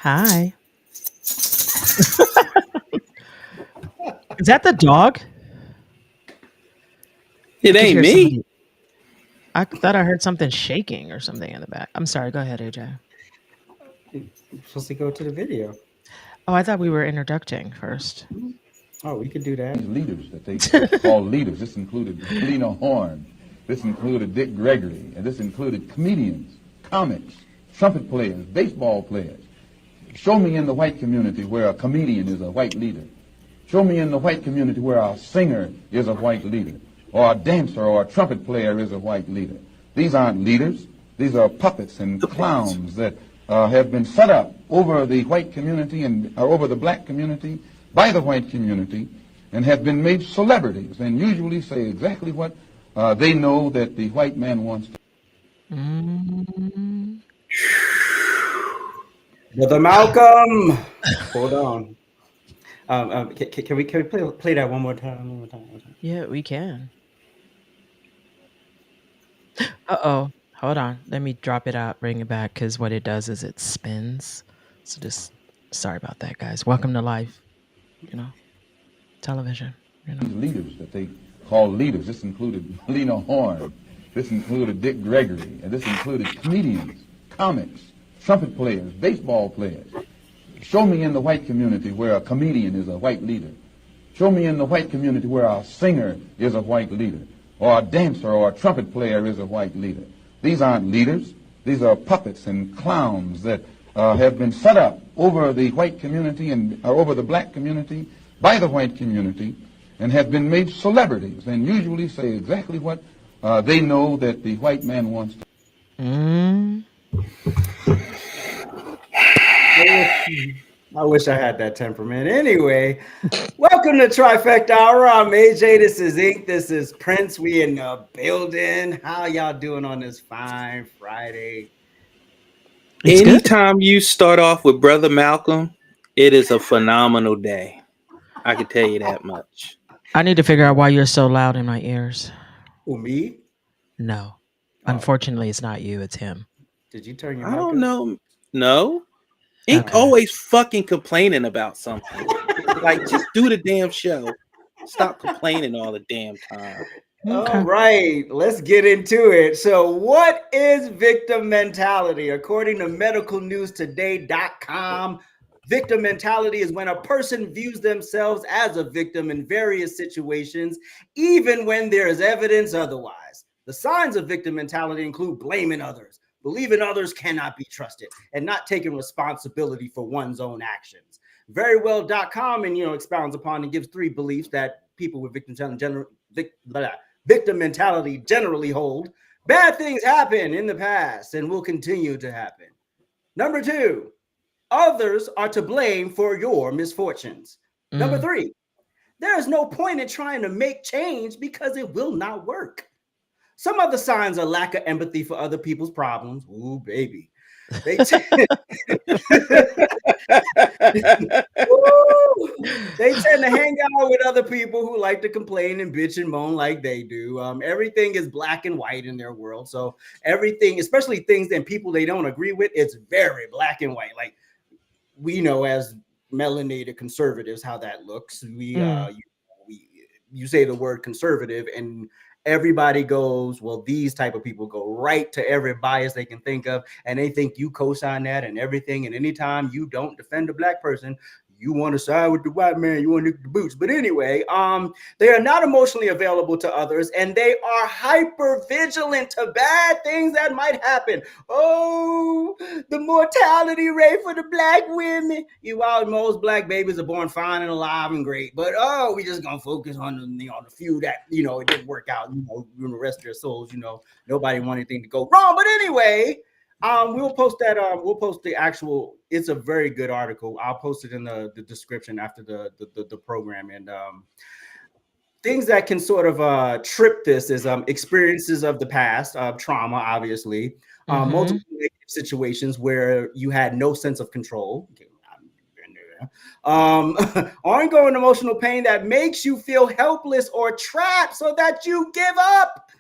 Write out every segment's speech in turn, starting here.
Hi. Is that the dog? I It could ain't hear me. somebody. I thought I heard something shaking or something in the back. I'm sorry. Go ahead, AJ. You're supposed to go to the video. Oh, I thought we were introducing first. Oh, we could do that. Leaders that they call leaders. This included Lena Horne. This included Dick Gregory. And this included comedians, comics, trumpet players, baseball players. Show me in the white community where a comedian is a white leader. Show me in the white community where a singer is a white leader, or a dancer or a trumpet player is a white leader. These aren't leaders. These are puppets and clowns that have been set up over the white community and over the black community by the white community and have been made celebrities and usually say exactly what they know that the white man wants to. Mm. Brother Malcolm. Hold on. Can we play that one more time? One more time. One more time. Yeah, we can. Uh-oh. Hold on. Let me drop it out, bring it back, because what it does is it spins. So just sorry about that, guys. Welcome to life, television, These leaders that they call leaders. This included Lena Horne. This included Dick Gregory. And this included comedians, comics, trumpet players, baseball players. Show me in the white community where a comedian is a white leader. Show me in the white community where a singer is a white leader, or a dancer or a trumpet player is a white leader. These aren't leaders. These are puppets and clowns that have been set up over the white community and over the black community by the white community and have been made celebrities and usually say exactly what they know that the white man wants to. Mm. I wish I had that temperament. Anyway, welcome to Trifecta Hour. I'm AJ. This is Ink. This is Prince. We in the building. How y'all doing on this fine Friday? It's good. Anytime you start off with Brother Malcolm, it is a phenomenal day. I can tell you that much. I need to figure out why you're so loud in my ears. Who, me? No. Oh, Unfortunately, it's not you, it's him. did you turn your I mic don't up? know. No. Ink Okay. always fucking complaining about something. Like, just do the damn show. Stop complaining all the damn time. All Okay. right, let's get into it. So, what is victim mentality? According to medicalnewstoday.com, victim mentality is when a person views themselves as a victim in various situations, even when there is evidence otherwise. The signs of victim mentality include blaming others, believing others cannot be trusted, and not taking responsibility for one's own actions. Verywell.com and expounds upon and gives three beliefs that people with victim mentality generally hold. Bad things happen in the past and will continue to happen. Number two, others are to blame for your misfortunes. Number Mm. three, there is no point in trying to make change because it will not work. Some other signs are lack of empathy for other people's problems. Ooh, baby. They t- they tend to hang out with other people who like to complain and bitch and moan like they do. Everything is black and white in their world. So everything, especially things and people they don't agree with, it's very black and white. Like we know as melanated conservatives how that looks. Mm. You say the word conservative and everybody goes, well, these type of people go right to every bias they can think of and they think you co-sign that and everything. And anytime you don't defend a black person, you want to side with the white man, you want to nick the boots. But anyway, they are not emotionally available to others and they are hyper vigilant to bad things that might happen. Oh, the mortality rate for the black women. You all, most black babies are born fine and alive and great, but we just gonna focus on the few that it didn't work out. The rest of their souls. Nobody want anything to go wrong. But anyway, we'll post that. We'll post the actual. It's a very good article. I'll post it in the description after the program and things that can sort of trip this is experiences of the past, trauma, obviously, Mm-hmm. multiple negative situations where you had no sense of control. Um, ongoing emotional pain that makes you feel helpless or trapped so that you give up.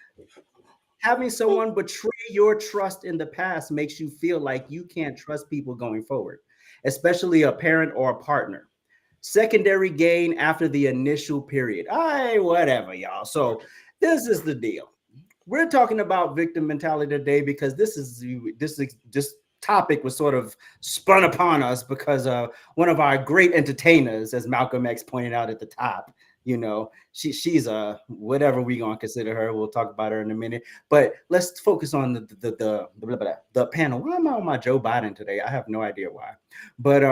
Having someone betray your trust in the past makes you feel like you can't trust people going forward. especially a parent or a partner. Secondary gain after the initial period. Whatever, y'all. So this is the deal. We're talking about victim mentality today because this topic was sort of spun upon us because one of our great entertainers, as Malcolm X pointed out at the top, she's a whatever we gonna consider her. We'll talk about her in a minute. But let's focus on the panel. Why am I on my Joe Biden today? I have no idea why. But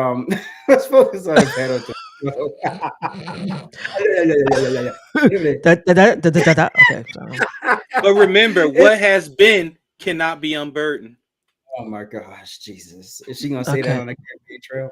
let's focus on the panel today. Okay. But remember, what has been cannot be unburdened. Oh my gosh, Jesus! Is she gonna say that Okay. on the campaign trail?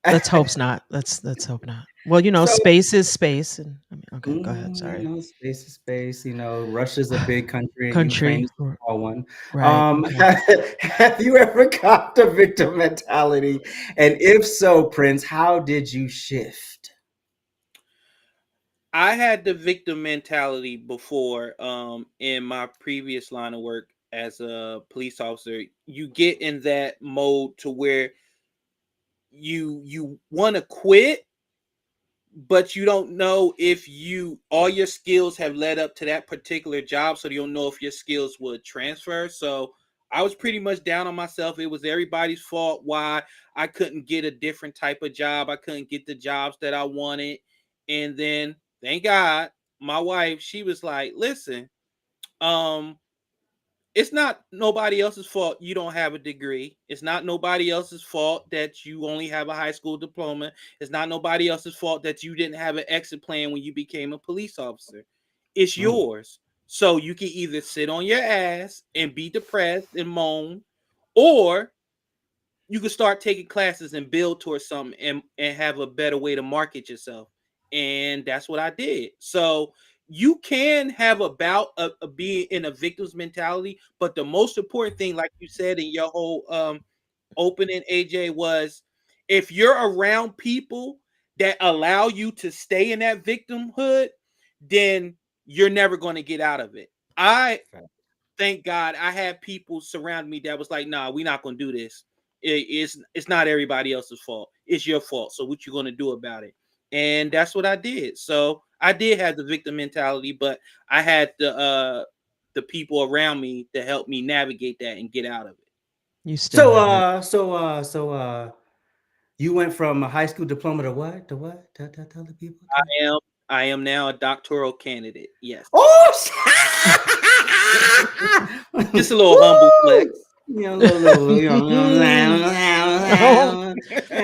Let's hope not. Let's hope not. Well, So space is space, and I mean, okay, go ahead. Sorry. space is space. Russia's a big country and Ukraine Country, is a small one. right? Okay. Have you ever got the victim mentality? And if so, Prince, how did you shift? I had the victim mentality before in my previous line of work as a police officer. You get in that mode to where you want to quit, but you don't know if all your skills have led up to that particular job, so you don't know if your skills would transfer. So I was pretty much down on myself. It was everybody's fault why I couldn't get a different type of job. I couldn't get the jobs that I wanted. And then thank God, my wife, she was like, listen, it's not nobody else's fault you don't have a degree. It's not nobody else's fault that you only have a high school diploma. It's not nobody else's fault that you didn't have an exit plan when you became a police officer. It's yours. So you can either sit on your ass and be depressed and moan, or you can start taking classes and build towards something and have a better way to market yourself. And that's what I did. So you can have a bout of being in a victim's mentality, but the most important thing, like you said in your whole opening, AJ, was if you're around people that allow you to stay in that victimhood, then you're never going to get out of it. Thank God I had people surround me that was like, nah, we're not going to do this. It's not everybody else's fault. It's your fault. So what you going to do about it? And that's what I did. So I did have the victim mentality, but I had the people around me to help me navigate that and get out of it. You still have it. You went from a high school diploma to what? To what? Tell the people. I am now a doctoral candidate. Yes. Oh, just a little humble flex.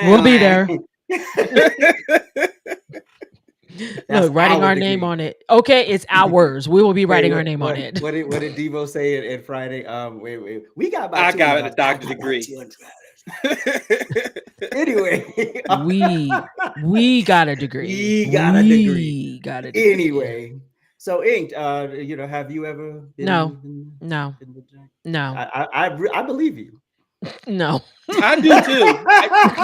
We'll be there. Look, writing our name on it. Okay, it's ours. We will be writing our name on it. What did Devo say at Friday? Wait. We got about I got a doctor's degree. Anyway, we got a degree. We got a degree. Anyway, so Ink, have you ever been? No. I believe you. No, I do too.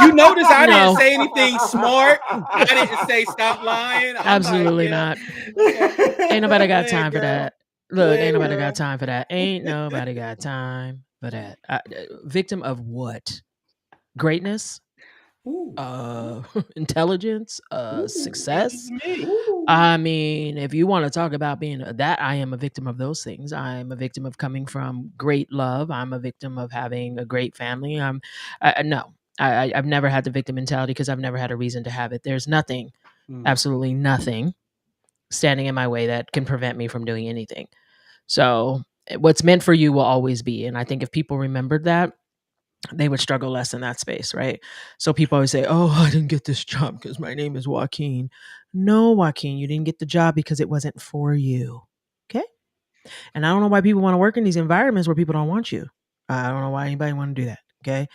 You notice I didn't say anything smart. I didn't say stop lying. Absolutely not. Ain't nobody got time for that. Look, ain't nobody got time for that. Ain't nobody got time for that. Victim of what? Greatness? Intelligence? Success? I mean, if you want to talk about being that, I am a victim of those things. I'm a victim of coming from great love. I'm a victim of having a great family. I've never had the victim mentality because I've never had a reason to have it. There's nothing, absolutely nothing standing in my way that can prevent me from doing anything. So what's meant for you will always be. And I think if people remembered that, they would struggle less in that space, right? So people always say, oh, I didn't get this job because my name is Joaquin. No, Joaquin, you didn't get the job because it wasn't for you. Okay. And I don't know why people want to work in these environments where people don't want you. I don't know why anybody want to do that. Okay.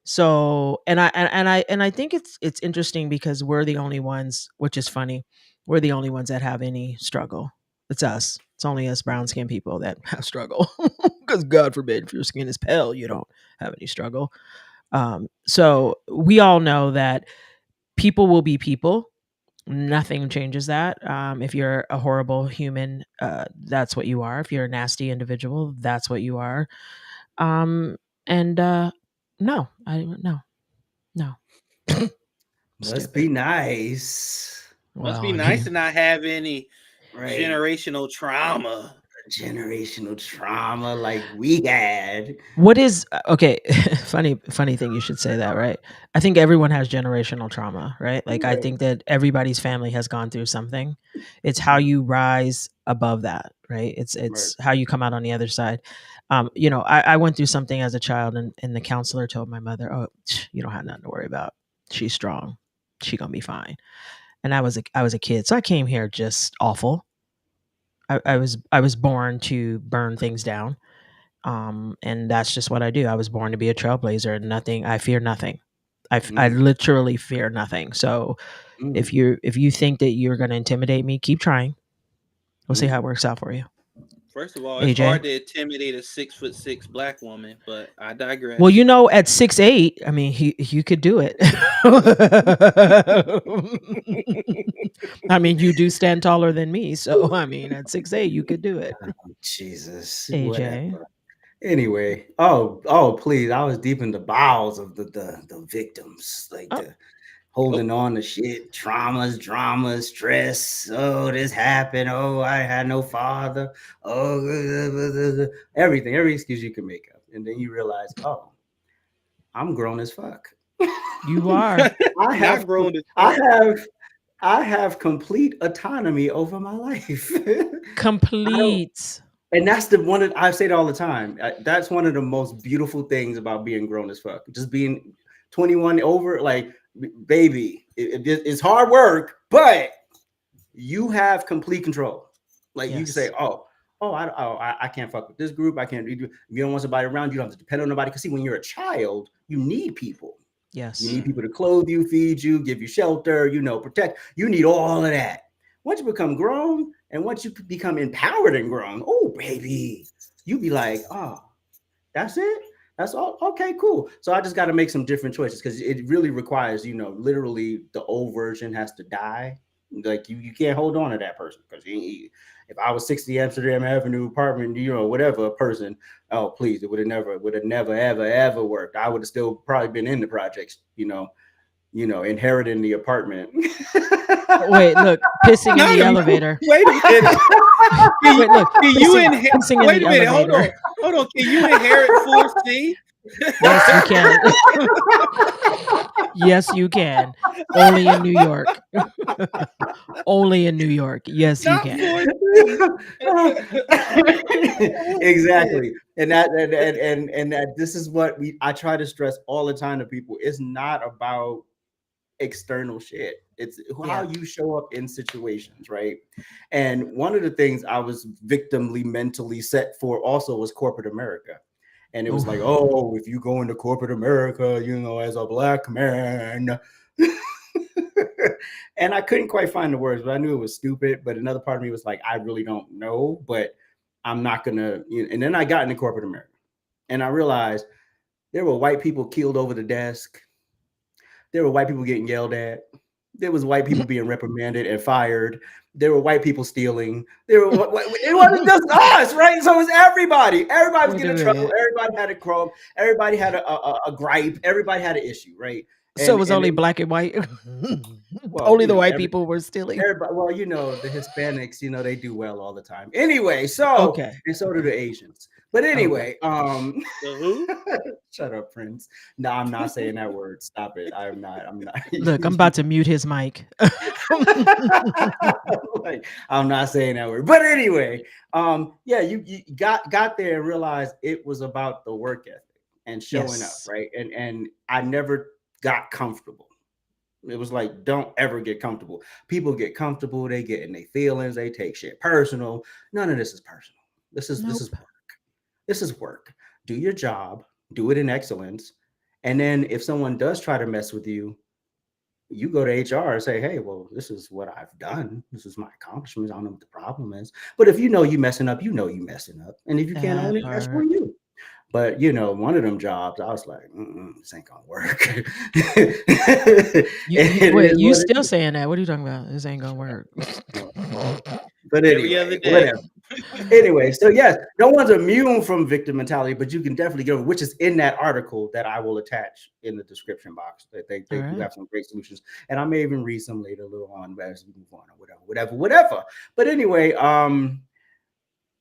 So, and I think it's interesting because we're the only ones, which is funny. We're the only ones that have any struggle. It's us. It's only us brown skinned people that have struggle. Because God forbid, if your skin is pale, you don't have any struggle. So we all know that people will be people. Nothing changes that. If you're a horrible human, that's what you are. If you're a nasty individual, that's what you are. And no, I no. No. Must be nice. Must Well, be I nice mean, to not have any Right. generational trauma. Generational trauma like we had. what is okay? Funny thing you should say that, right? I think everyone has generational trauma, right? Like I Right. think that everybody's family has gone through something. It's how you rise above that, right? It's Right. how you come out on the other side. You know, I went through something as a child, and the counselor told my mother, "Oh, you don't have nothing to worry about. She's strong. She gonna be fine." And I was a kid, so I came here just awful. I was born to burn things down, and that's just what I do. I was born to be a trailblazer. Nothing. I fear nothing. I Mm, literally fear nothing. So mm, if you think that you're going to intimidate me, keep trying. We'll see how mm. it works out for you, First of all, it's AJ. hard to intimidate a 6'6" black woman, but I Well, you digress. know, at 6'8", I mean, you could do it. I mean, you do stand taller than me, so I mean, at 6'8", you could do it, Jesus, AJ. whatever. Anyway, please. I was deep in the bowels of the victims, like Oh, the Oh, holding on to shit, traumas, dramas, stress. Oh, this happened. Oh, I had no father. Oh, everything, every excuse you can make up. And then you realize, oh, I'm grown as fuck. you are I have, not grown as I fuck. have, I have complete autonomy over my life. I don't, complete. and that's the one that I say it all the time. That's one of the most beautiful things about being grown as fuck. Just being 21 over, like, baby, it's hard work, but you have complete control. Like you can say, Yes, I can't fuck with this group. I can't. If you don't want somebody around, you don't have to depend on nobody. Because see, when you're a child, you need people. You yes, need Mm. people to clothe you, feed you, give you shelter, protect. You need all of that. Once you become grown and once you become empowered and grown, oh, baby, you be like, oh, that's it. That's all. Okay, cool. So I just got to make some different choices because it really requires, literally the old version has to die. Like you can't hold on to that person because if I was 60 Amsterdam Avenue apartment, whatever person, oh please, it would have never, ever, ever worked. I would have still probably been in the projects, inheriting the apartment. wait, look, pissing in Not the a elevator. wait a minute. Wait, look, Can you pissing inherit? pissing in Wait the a minute. Hold elevator. on. Hold on. Can you inherit full C? Yes, you can. Yes, you can. Only in New York. Only in New York. Yes, you Not can. full C. Exactly. And that this is what I try to stress all the time to people. It's not about external shit. It's how Yeah. you show up in situations, right? And one of the things I was victimly mentally set for also was corporate America. And it was like, Oof. oh, if you go into corporate America, as a black man. And I couldn't quite find the words, but I knew it was stupid. But another part of me was like, I really don't know, but I'm not gonna. And then I got into corporate America, and I realized there were white people killed over the desk. There were white people getting yelled at. There was white people being reprimanded and fired. There were white people stealing. It wasn't just us, right? So it was everybody. Everybody was Wait getting a in trouble. minute. Everybody had a crumb. Everybody had a gripe. Everybody had an issue, right? So it And was and only it, black and white. well, Only the white people were stealing. everybody, well, the Hispanics, they do well all the time. Anyway, Okay. and so do the Asians. But Okay. anyway, The who? shut up, Prince. No, I'm not saying that word. Stop it. I'm not. Look, I'm about to mute his mic. Like, I'm not saying that word. But anyway, yeah, you got there and realized it was about the work ethic and showing up, Yes. right? And I never got comfortable. It was like, don't ever get comfortable. People get comfortable, they get in their feelings, they take shit personal. None of this is personal. This is Nope. work. This is work. Do your job, do it in excellence. And then if someone does try to mess with you, you go to HR and say, hey, well, this is what I've done. This is my accomplishments. I don't know what the problem is. But if you messing up, you messing up. And if you can't own That it, that's on part. you. But one of them jobs, I was like, this ain't gonna work. You It wait, is you what it still is. saying that? What are you talking about? This ain't gonna work. But Every other anyway, day. whatever. Anyway, so yes, no one's immune from victim mentality, but you can definitely get over, which is in that article that I will attach in the description box. They All do right. have some great solutions, and I may even read some later a little on as we move on, or whatever. But anyway,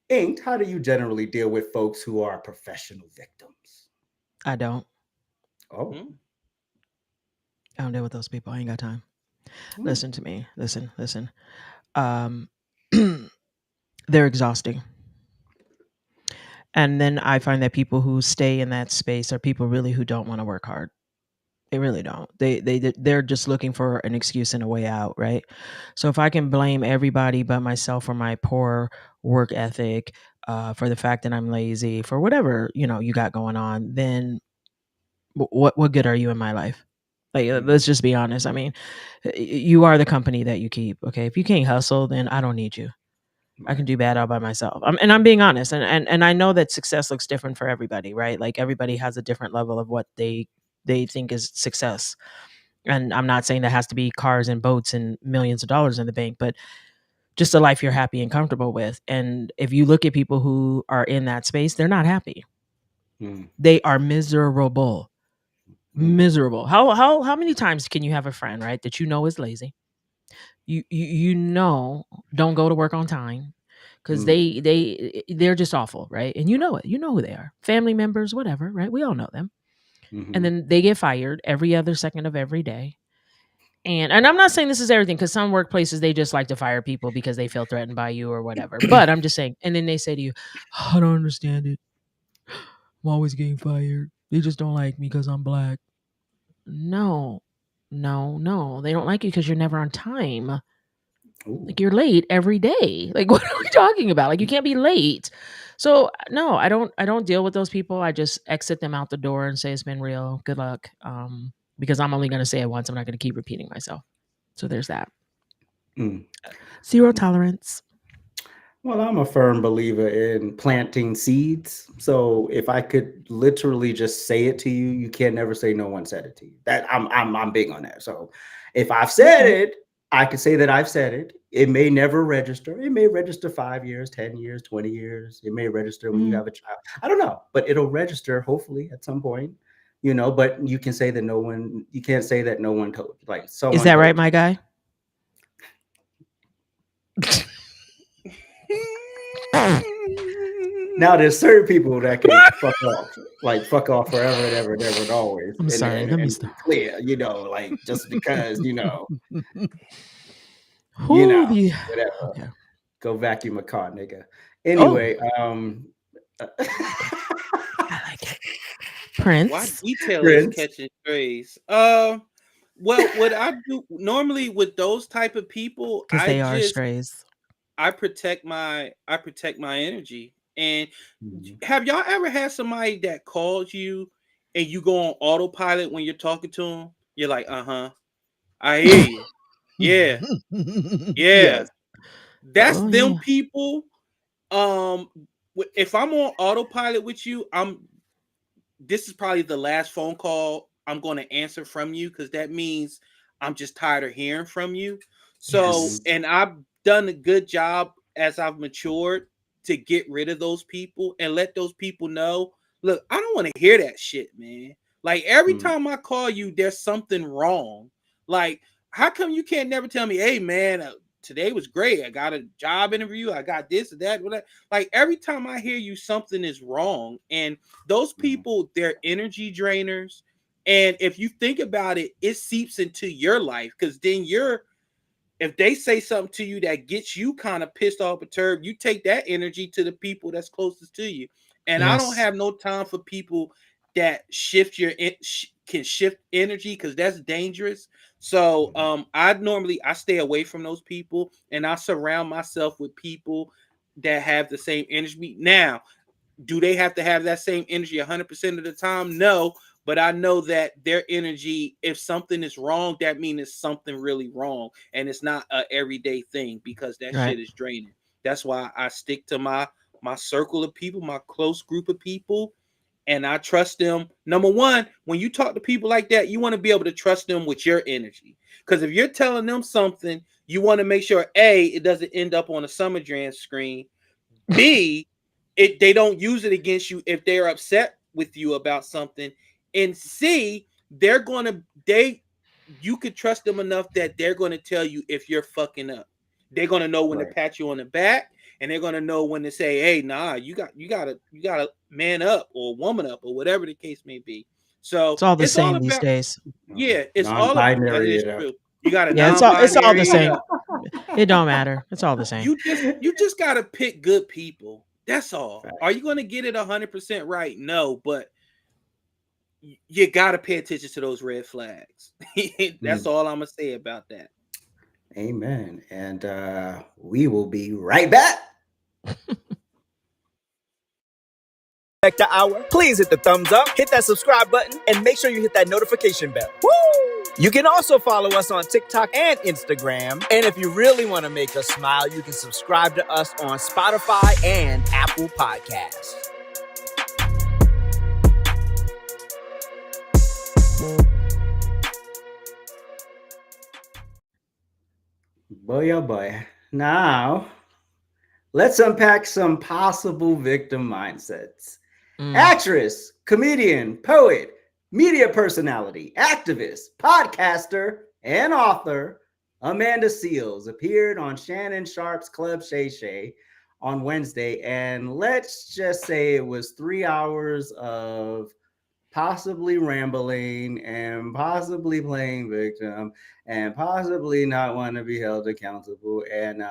Inked, how do you generally deal with folks who are professional victims? I don't. Oh, Hmm? I don't deal with those people. I ain't got time. hmm. Listen to me. Listen. Um, they're exhausting. And then I find that people who stay in that space are people really who don't want to work hard. They really don't. They're just looking for an excuse and a way out, right? So if I can blame everybody but myself for my poor work ethic, for the fact that I'm lazy, for whatever you got going on, then what good are you in my life? Like, let's just be honest. I mean, you are the company that you keep. Okay, if you can't hustle, then I don't need you. I can Right. do bad all by myself. And I'm being honest. And I know that success looks different for everybody, right? Like everybody has a different level of what they think is success. And I'm not saying that has to be cars and boats and millions of dollars in the bank, but just a life you're happy and comfortable with. And if you look at people who are in that space, they're not happy. Mm, They are miserable. mm, Miserable. How many times can you have a friend, right, that you know is lazy? You don't go to work on time because mm, they're just awful, right? And you know it. You know who they are. Family members, whatever, right? We all know them. And mm, then they get fired every other second of every day. And I'm not saying this is everything because some workplaces they just like to fire people because they feel threatened by you or whatever. But I'm just saying, and then they say to you, I don't understand it. I'm always getting fired. They just don't like me because I'm black. No, no. They don't like you because you're never on time. ooh, Like you're late every day. Like what are we talking about? Like you can't be late. So no, I don't deal with those people. I just exit them out the door and say it's been real. Good luck. Because I'm only gonna say it once. I'm not gonna keep repeating myself. So there's that. mm. Zero tolerance. Well, I'm a firm believer in planting seeds. So if I could literally just say it to you, you can never say no one said it to you. That I'm big on that. So if I've said Okay. it, I could say that I've said it. It may never register. It may register 5 years, 10 years, 20 years. It may register when you Mm. have a child. I don't know, but it'll register hopefully at some point, but you can say that you can't say that no one told you, like Is someone that right, told you. my guy? Now there's certain people that can fuck off forever and ever and ever and always, I'm and sorry. and, Let me and stop. be clear, like just because, Who the whatever. okay. Go vacuum a car, nigga. Oh, Anyway, I like it. Why Prince. detail is Prince. catching strays? Well, what I do normally with those type of people, Because they are strays. I protect my energy. And Mhm. have y'all ever had somebody that calls you and you go on autopilot when you're talking to them? You're like, I hear you. Yeah, yeah. Yes. That's Oh them yeah. people. Um, if I'm on autopilot with you, this is probably the last phone call I'm going to answer from you because that means I'm just tired of hearing from you. So, Mhm. Yes. and I've done a good job as I've matured to get rid of those people and let those people know, look, I don't want to hear that shit, man. Like every Mhm. time I call you, there's something wrong. Like, how come you can't never tell me, hey, man, today was great. I got a job interview. I got this or that. Whatever. Like every time I hear you, something is wrong. And those Mhm. people, they're energy drainers. And if you think about it, it seeps into your life because then if they say something to you that gets you kind of pissed off, perturbed, you take that energy to the people that's closest to you. And I don't Yes. have no time for people that can shift energy because that's dangerous. So Mhm. I stay away from those people and I surround myself with people that have the same energy. Now, do they have to have that same energy 100% of the time? No, but I know that their energy, if something is wrong, that means it's something really wrong, and it's not a everyday thing because that Right. shit is draining. That's why I stick to my circle of people, my close group of people, and I trust them. Number one, when you talk to people like that, you want to be able to trust them with your energy. Because if you're telling them something, you want to make sure A, it doesn't end up on a Summer Jam screen. B, they don't use it against you if they're upset with you about something. And C, you could trust them enough that they're going to tell you if you're fucking up. They're going to know when to pat you on the back, and they're going to know when to say, "Hey, nah, you gotta man up or woman up," or whatever the case may be. So It's all the same these days. Yeah, it's all about that is true. You got a it's all the same. It don't matter. It's all the same. You just gotta pick good people. That's all. Right. Are you going to get it 100% right? No, but you gotta pay attention to those red flags. That's all I'm gonna say about that. Amen. And we will be right back. Trifecta Hour. Please hit the thumbs up, hit that subscribe button, and make sure you hit that notification bell. Woo! You can also follow us on TikTok and Instagram. And if you really want to make us smile, you can subscribe to us on Spotify and Apple Podcasts. Boy, oh boy. Now, let's unpack some possible victim mindsets. Actress, comedian, poet, media personality, activist, podcaster, and author Amanda Seales appeared on Shannon Sharpe's Club Shay Shay on Wednesday. And let's just say it was 3 hours of possibly rambling and possibly playing victim and possibly not want to be held accountable. And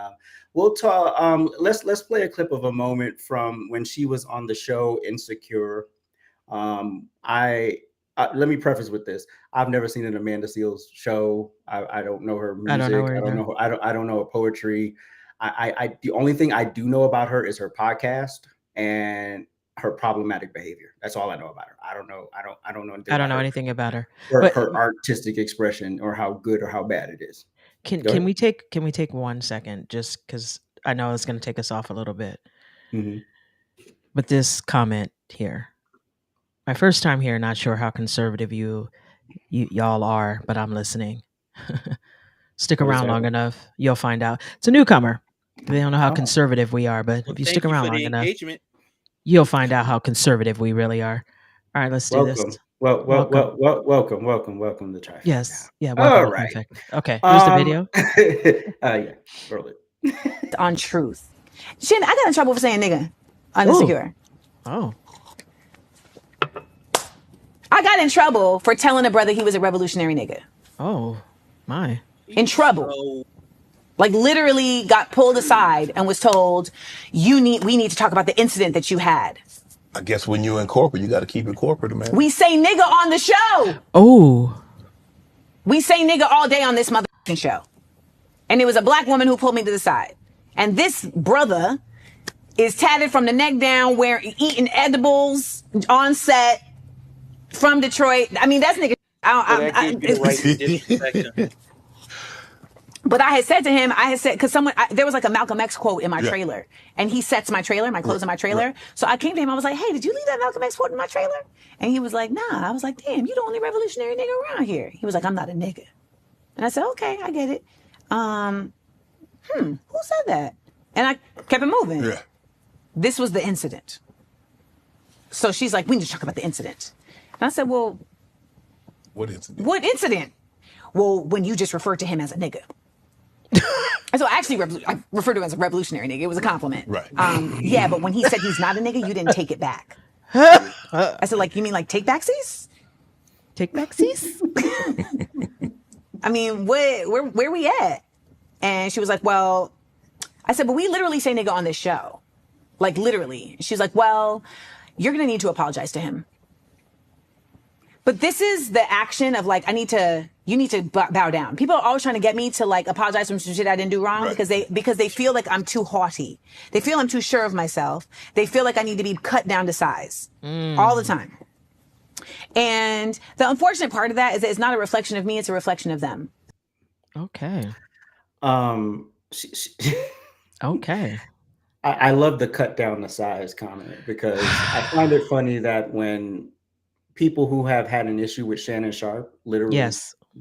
we'll talk. Let's play a clip of a moment from when she was on the show Insecure. Let me preface with this: I've never seen an Amanda Seales show. I don't know her music. I don't know her poetry. The only thing I do know about her is her podcast and her problematic behavior. That's all I know about her. I don't know anything about her. Her artistic expression, or how good or how bad it is. Can we take 1 second, just because I know it's going to take us off a little bit. Mm-hmm. But this comment here, my first time here, not sure how conservative y'all are, but I'm listening. Stick around long enough, you'll find out. It's a newcomer. They don't know how conservative we are, but if you stick around long enough, you'll find out how conservative we really are. All right, let's do this. Welcome to Trifecta. Yes. Yeah. Welcome. All right. Okay. Here's the video. Yeah. Roll it. On truth. Shannon, I got in trouble for saying nigga on Insecure. Oh. I got in trouble for telling a brother he was a revolutionary nigga. Oh, my. In trouble. Like literally got pulled aside and was told, we need to talk about the incident that you had. I guess when you're in corporate, you got to keep it corporate, man. We say nigga on the show. Oh. We say nigga all day on this motherfucking show. And it was a black woman who pulled me to the side. And this brother is tatted from the neck down, eating edibles on set from Detroit. I mean, that's nigga. But I had said to him, because there was like a Malcolm X quote in my trailer, and he sets my trailer, my clothes in my trailer. Right. So I came to him, I was like, hey, did you leave that Malcolm X quote in my trailer? And he was like, nah. I was like, damn, you the only revolutionary nigga around here. He was like, I'm not a nigga. And I said, okay, I get it. Who said that? And I kept it moving. Yeah. This was the incident. So she's like, we need to talk about the incident. And I said, well, what incident? What incident? Well, when you just referred to him as a nigga. So actually, I referred to him as a revolutionary nigga. It was a compliment. Right. Yeah, but when he said he's not a nigga, you didn't take it back. I said, like, you mean like take backsies? Take backsies? I mean, where we at? And she was like, well, I said, but we literally say nigga on this show. Like, literally. She was like, well, you're going to need to apologize to him. But this is the action of like, you need to bow down. People are always trying to get me to like apologize for some shit I didn't do wrong, right, because they feel like I'm too haughty. They feel I'm too sure of myself. They feel like I need to be cut down to size all the time. And the unfortunate part of that is that it's not a reflection of me. It's a reflection of them. Okay. Okay. I love the cut down the size comment, because I find it funny that when people who have had an issue with Shannon Sharpe literally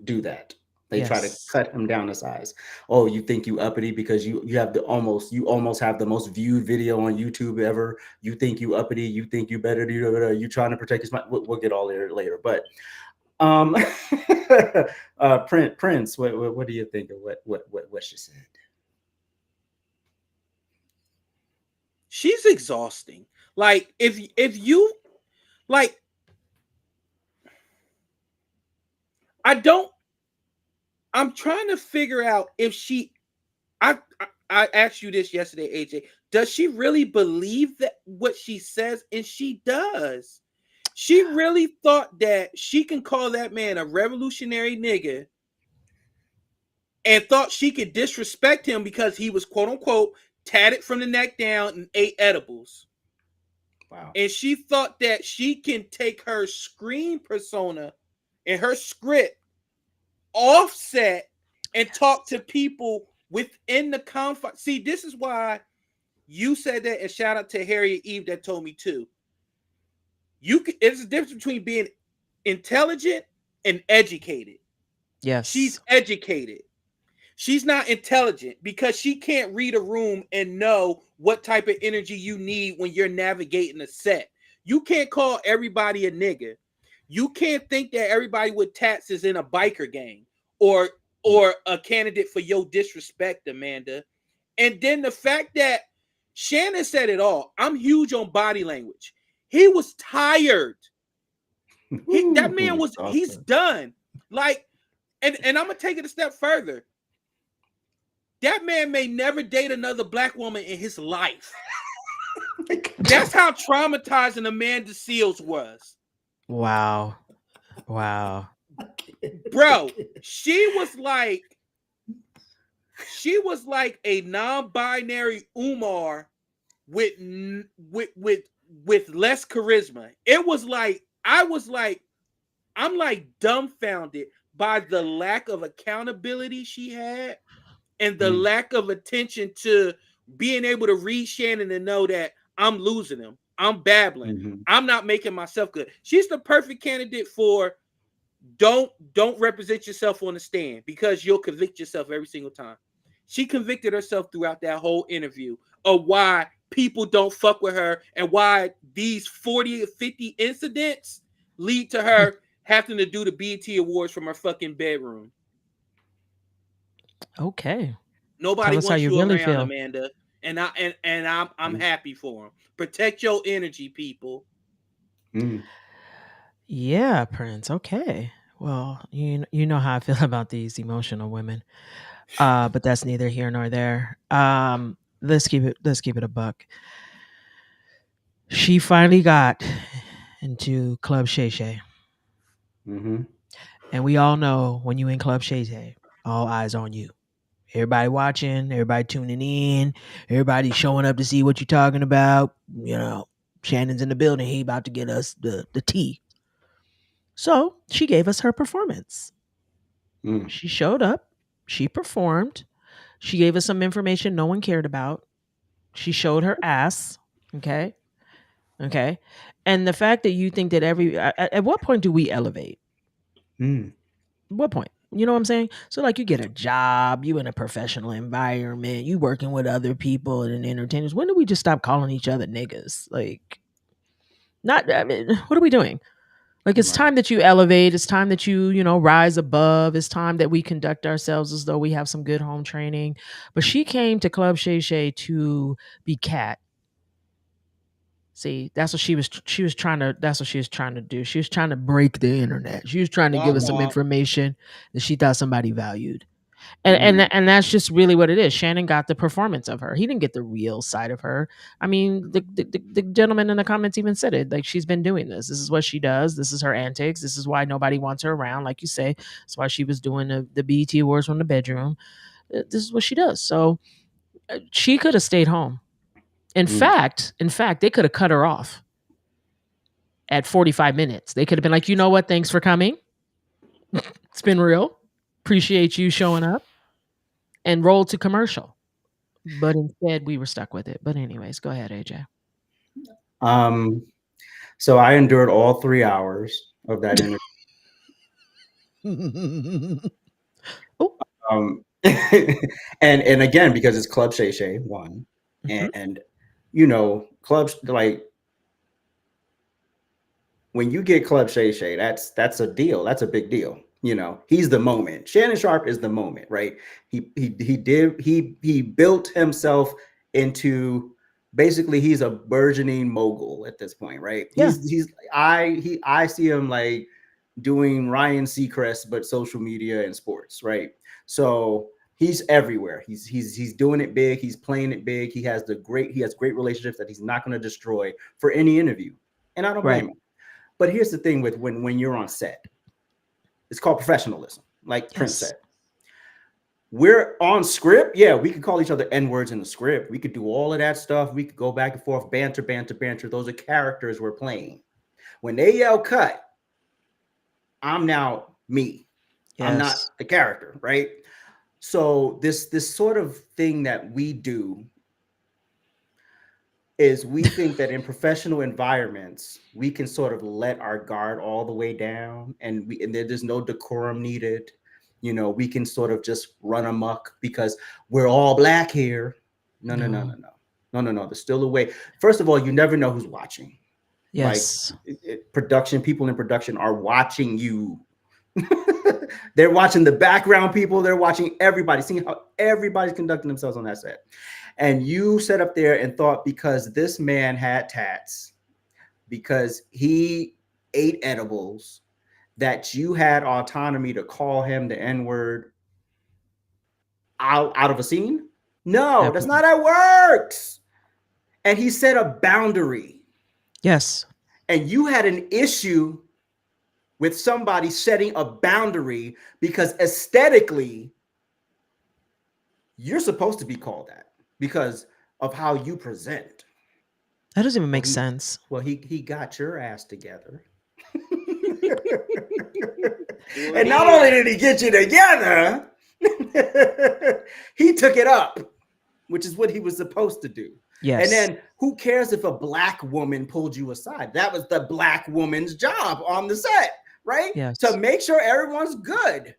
do that. They try to cut him down to size. Oh, you think you uppity because you have almost have the most viewed video on YouTube ever. You think you uppity. You think you better. You trying to protect his mind. We'll get all there later. But Prince, what do you think of what she said? She's exhausting. Like if you like, I'm trying to figure out if I asked you this yesterday, AJ. Does she really believe that what she says? And she does. She really thought that she can call that man a revolutionary nigga and thought she could disrespect him because he was quote unquote tatted from the neck down and ate edibles. Wow. And she thought that she can take her screen persona and her script offset and talk to people within the confines. See, this is why you said that, and shout out to Harriet Eve that told me too. It's a difference between being intelligent and educated. Yes. She's educated. She's not intelligent because she can't read a room and know what type of energy you need when you're navigating a set. You can't call everybody a nigga. You can't think that everybody with tats is in a biker gang or a candidate for your disrespect, Amanda. And then the fact that Shannon said it all. I'm huge on body language. He was tired. That man was, he's done. Like, and I'm gonna take it a step further. That man may never date another black woman in his life. That's how traumatizing Amanda Seals was. Wow. Bro, she was like a non-binary Umar with less charisma. It was like I'm like dumbfounded by the lack of accountability she had and the lack of attention to being able to read Shannon and know that I'm losing him. I'm babbling. Mm-hmm. I'm not making myself good. She's the perfect candidate for don't represent yourself on the stand because you'll convict yourself every single time. She convicted herself throughout that whole interview of why people don't fuck with her and why these 40 or 50 incidents lead to her having to do the BET Awards from her fucking bedroom. Okay. Nobody wants you really around, feel. Amanda. And I'm happy for him. Protect your energy, people. Yeah, Prince. Okay. Well, you know how I feel about these emotional women. But that's neither here nor there. Let's keep it a buck. She finally got into Club Shay Shay. Mm-hmm. And we all know when you in Club Shay Shay, all eyes on you. Everybody watching, everybody tuning in, everybody showing up to see what you're talking about. You know, Shannon's in the building. He about to get us the tea. So she gave us her performance. She showed up. She performed. She gave us some information no one cared about. She showed her ass. Okay. And the fact that you think that at what point do we elevate? What point? You know what I'm saying? So like you get a job, you in a professional environment, you working with other people and entertainers. When do we just stop calling each other niggas? Like, what are we doing? Like, it's time that you elevate. It's time that you rise above. It's time that we conduct ourselves as though we have some good home training. But she came to Club Shay Shay to be Cat. See, that's what she was trying to do. She was trying to break the internet. She was trying to give us some information that she thought somebody valued. And that's just really what it is. Shannon got the performance of her. He didn't get the real side of her. I mean, the gentleman in the comments even said it. Like, she's been doing this. This is what she does. This is her antics. This is why nobody wants her around. Like you say, that's why she was doing the BET Awards from the bedroom. This is what she does. So she could have stayed home. In fact, they could have cut her off at 45 minutes. They could have been like, you know what? Thanks for coming. It's been real. Appreciate you showing up. And roll to commercial. But instead, we were stuck with it. But anyways, go ahead, AJ. So I endured all 3 hours of that interview. Oh. And again, because it's Club Shay Shay, one. And you know, clubs like when you get Club Shay Shay, that's a deal. That's a big deal. You know, he's the moment. Shannon Sharp is the moment, right? He built himself into basically he's a burgeoning mogul at this point, right? Yeah. I see him like doing Ryan Seacrest but social media and sports, right? So he's everywhere. He's doing it big. He's playing it big. He has great relationships that he's not going to destroy for any interview, and I don't blame him. But here's the thing with when you're on set, it's called professionalism, like Prince said. We're on script. Yeah, we could call each other N-words in the script. We could do all of that stuff. We could go back and forth, banter. Those are characters we're playing. When they yell cut, I'm now me. Yes. I'm not the character, right? So this sort of thing that we do is we think that in professional environments, we can sort of let our guard all the way down and there's no decorum needed. You know, we can sort of just run amok because we're all black here. No. There's still a way. First of all, you never know who's watching. Yes. Like people in production are watching you. They're watching the background people. They're watching everybody, seeing how everybody's conducting themselves on that set. And you sat up there and thought because this man had tats, because he ate edibles, that you had autonomy to call him the N-word out of a scene? No, that's not how it works. And he set a boundary. Yes. And you had an issue with somebody setting a boundary because aesthetically, you're supposed to be called that because of how you present. That doesn't even make sense. Well, he got your ass together. And not only did he get you together, he took it up, which is what he was supposed to do. Yes. And then who cares if a black woman pulled you aside? That was the black woman's job on the set, right? Yes. To make sure everyone's good.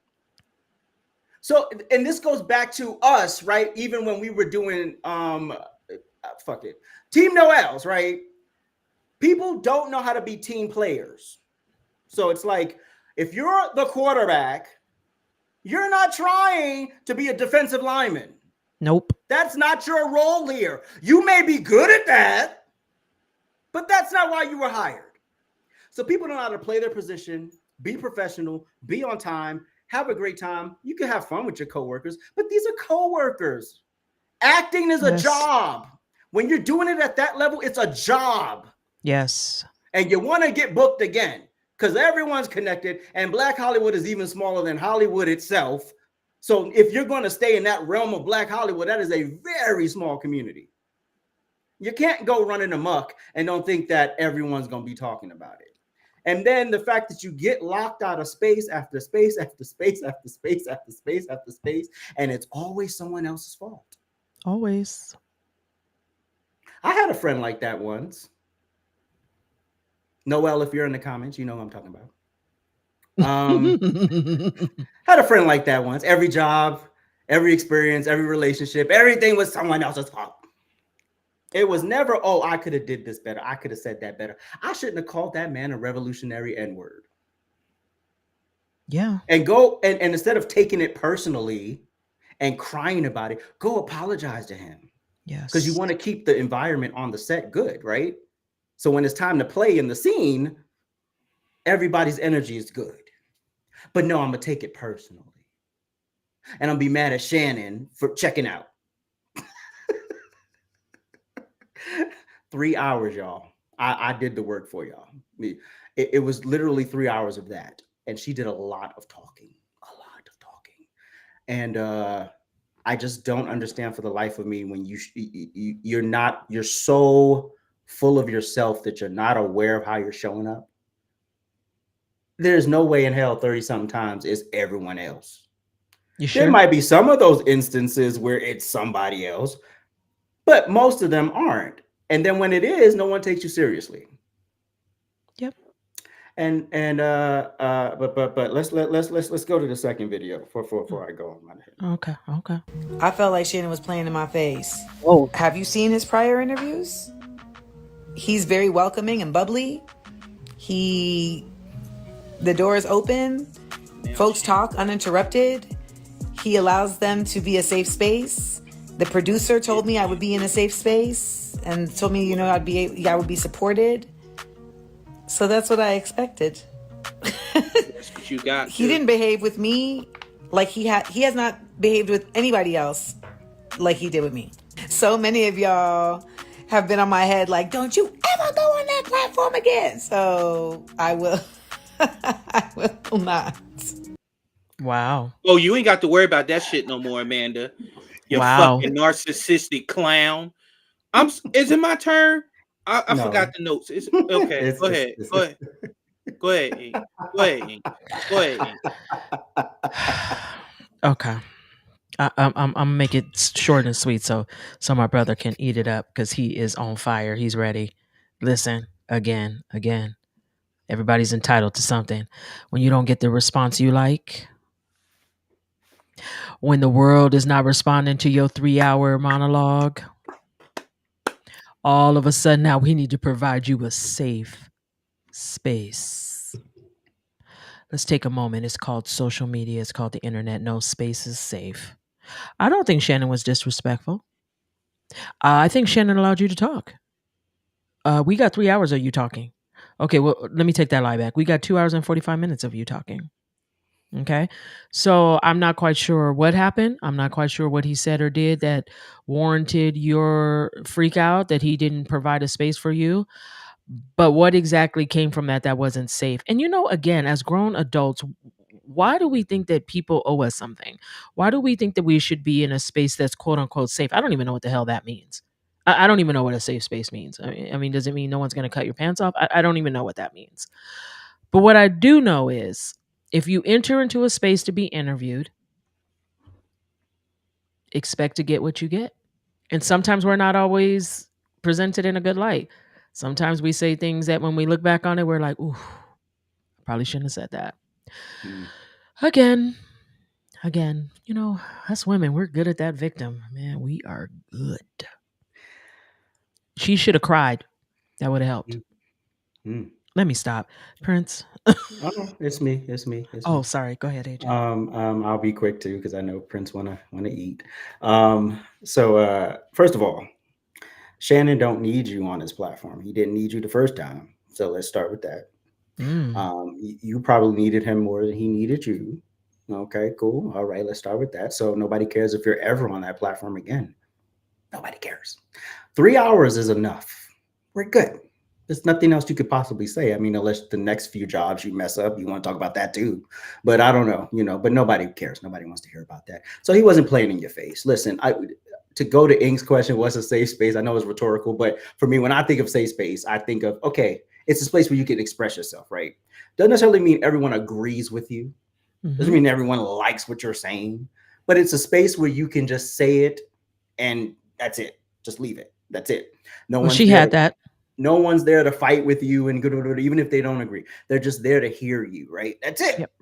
So, and this goes back to us, right? Even when we were doing, Team Noel's, right? People don't know how to be team players. So it's like, if you're the quarterback, you're not trying to be a defensive lineman. Nope. That's not your role here. You may be good at that, but that's not why you were hired. So people don't know how to play their position, be professional, be on time, have a great time. You can have fun with your coworkers, but these are coworkers. Acting is a job. When you're doing it at that level, it's a job. Yes. And you want to get booked again because everyone's connected and Black Hollywood is even smaller than Hollywood itself. So if you're going to stay in that realm of Black Hollywood, that is a very small community. You can't go running amok and don't think that everyone's going to be talking about it. And then the fact that you get locked out of space after space after space after space after space after space, and it's always someone else's fault. Always. I had a friend like that once. Noel, if you're in the comments, you know who I'm talking about. Had a friend like that once. Every job, every experience, every relationship, everything was someone else's fault. It was never, oh, I could have did this better. I could have said that better. I shouldn't have called that man a revolutionary N-word. Yeah. And go and instead of taking it personally and crying about it, go apologize to him. Yes. Because you want to keep the environment on the set good, right? So when it's time to play in the scene, everybody's energy is good. But no, I'm going to take it personally. And I'm going to be mad at Shannon for checking out. 3 hours, y'all. I did the work for y'all. It was literally 3 hours of that. And she did a lot of talking. And I just don't understand for the life of me when you're so full of yourself that you're not aware of how you're showing up. There's no way in hell 30-something times is everyone else. You sure? There might be some of those instances where it's somebody else, but most of them aren't. And then when it is, no one takes you seriously. Yep. But let's go to the second video before I go on my head. Okay. I felt like Shannon was playing in my face. Oh, Have you seen his prior interviews? He's very welcoming and bubbly. The door is open. Folks talk uninterrupted. He allows them to be a safe space. The producer told me I would be in a safe space and told me, I would be supported. So that's what I expected. That's what you got. He didn't behave with me like he has not behaved with anybody else like he did with me. So many of y'all have been on my head like, don't you ever go on that platform again. So I will I will not. wow. Oh, you ain't got to worry about that shit no more, Amanda. You Wow. fucking narcissistic clown. Is it my turn? I No. forgot the notes. It's okay. Go ahead. Go ahead. Okay. I'm make it short and sweet so my brother can eat it up because he is on fire. He's ready. Listen, again. Everybody's entitled to something. When you don't get the response you like, when the world is not responding to your 3-hour monologue, all of a sudden now we need to provide you a safe space. Let's take a moment. It's called social media. It's called the internet. No space is safe. I don't think Shannon was disrespectful. I think Shannon allowed you to talk. We got 3 hours of you talking. Okay, well, let me take that lie back. We got 2 hours and 45 minutes of you talking. Okay. So I'm not quite sure what happened. I'm not quite sure what he said or did that warranted your freak out, that he didn't provide a space for you. But what exactly came from that wasn't safe? And again, as grown adults, why do we think that people owe us something? Why do we think that we should be in a space that's quote unquote safe? I don't even know what the hell that means. I don't even know what a safe space means. I mean, does it mean no one's going to cut your pants off? I don't even know what that means. But what I do know is if you enter into a space to be interviewed, expect to get what you get. And sometimes we're not always presented in a good light. Sometimes we say things that when we look back on it, we're like, ooh, I probably shouldn't have said that. Again, us women, we're good at that victim. Man, we are good. She should have cried. That would have helped. Let me stop. Prince. Oh, it's me. Oh, sorry. Go ahead, AJ. I'll be quick too because I know Prince wanna eat. So first of all, Shannon don't need you on his platform. He didn't need you the first time. So let's start with that. You probably needed him more than he needed you. Okay, cool. All right, let's start with that. So nobody cares if you're ever on that platform again. Nobody cares. 3 hours is enough. We're good. There's nothing else you could possibly say. I mean, unless the next few jobs you mess up, you want to talk about that too. But I don't know, but nobody cares. Nobody wants to hear about that. So he wasn't playing in your face. Listen, to go to Ink's question, what's a safe space? I know it's rhetorical, but for me, when I think of safe space, I think of, okay, it's a place where you can express yourself, right? Doesn't necessarily mean everyone agrees with you. Doesn't mean everyone likes what you're saying, but it's a space where you can just say it and that's it. Just leave it. That's it. She had that. No one's there to fight with you and even if they don't agree. They're just there to hear you, right? That's it. Yep.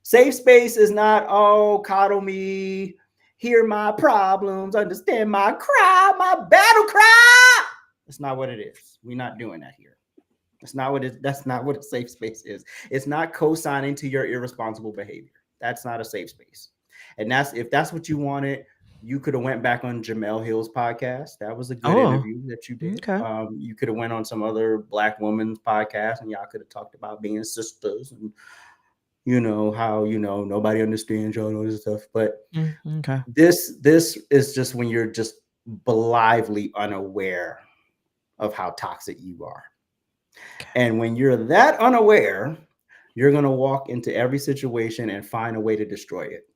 Safe space is not, oh, coddle me, hear my problems, understand my cry, my battle cry. That's not what it is. We're not doing that here. That's not what a safe space is. It's not co-signing to your irresponsible behavior. That's not a safe space. And if that's what you wanted, you could have went back on Jamel Hill's podcast. That was a good interview that you did. Okay. You could have went on some other Black woman's podcast and y'all could have talked about being sisters and how nobody understands y'all and all this stuff. But okay. This is just when you're just blithely unaware of how toxic you are. Okay. And when you're that unaware, you're gonna walk into every situation and find a way to destroy it.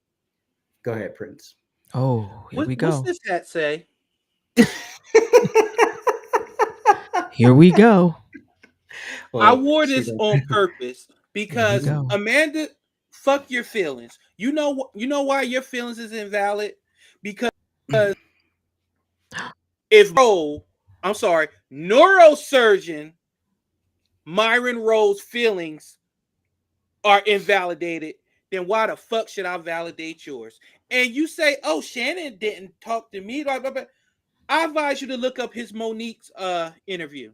Go ahead, Prince. Oh, here we go. What's this hat say? Here we go. Well, I wore this on purpose because Amanda, fuck your feelings. You know why your feelings is invalid? Because if neurosurgeon Myron Rowe's feelings are invalidated, then why the fuck should I validate yours? And you say, oh, Shannon didn't talk to me. Blah, blah, blah. I advise you to look up his Monique's interview.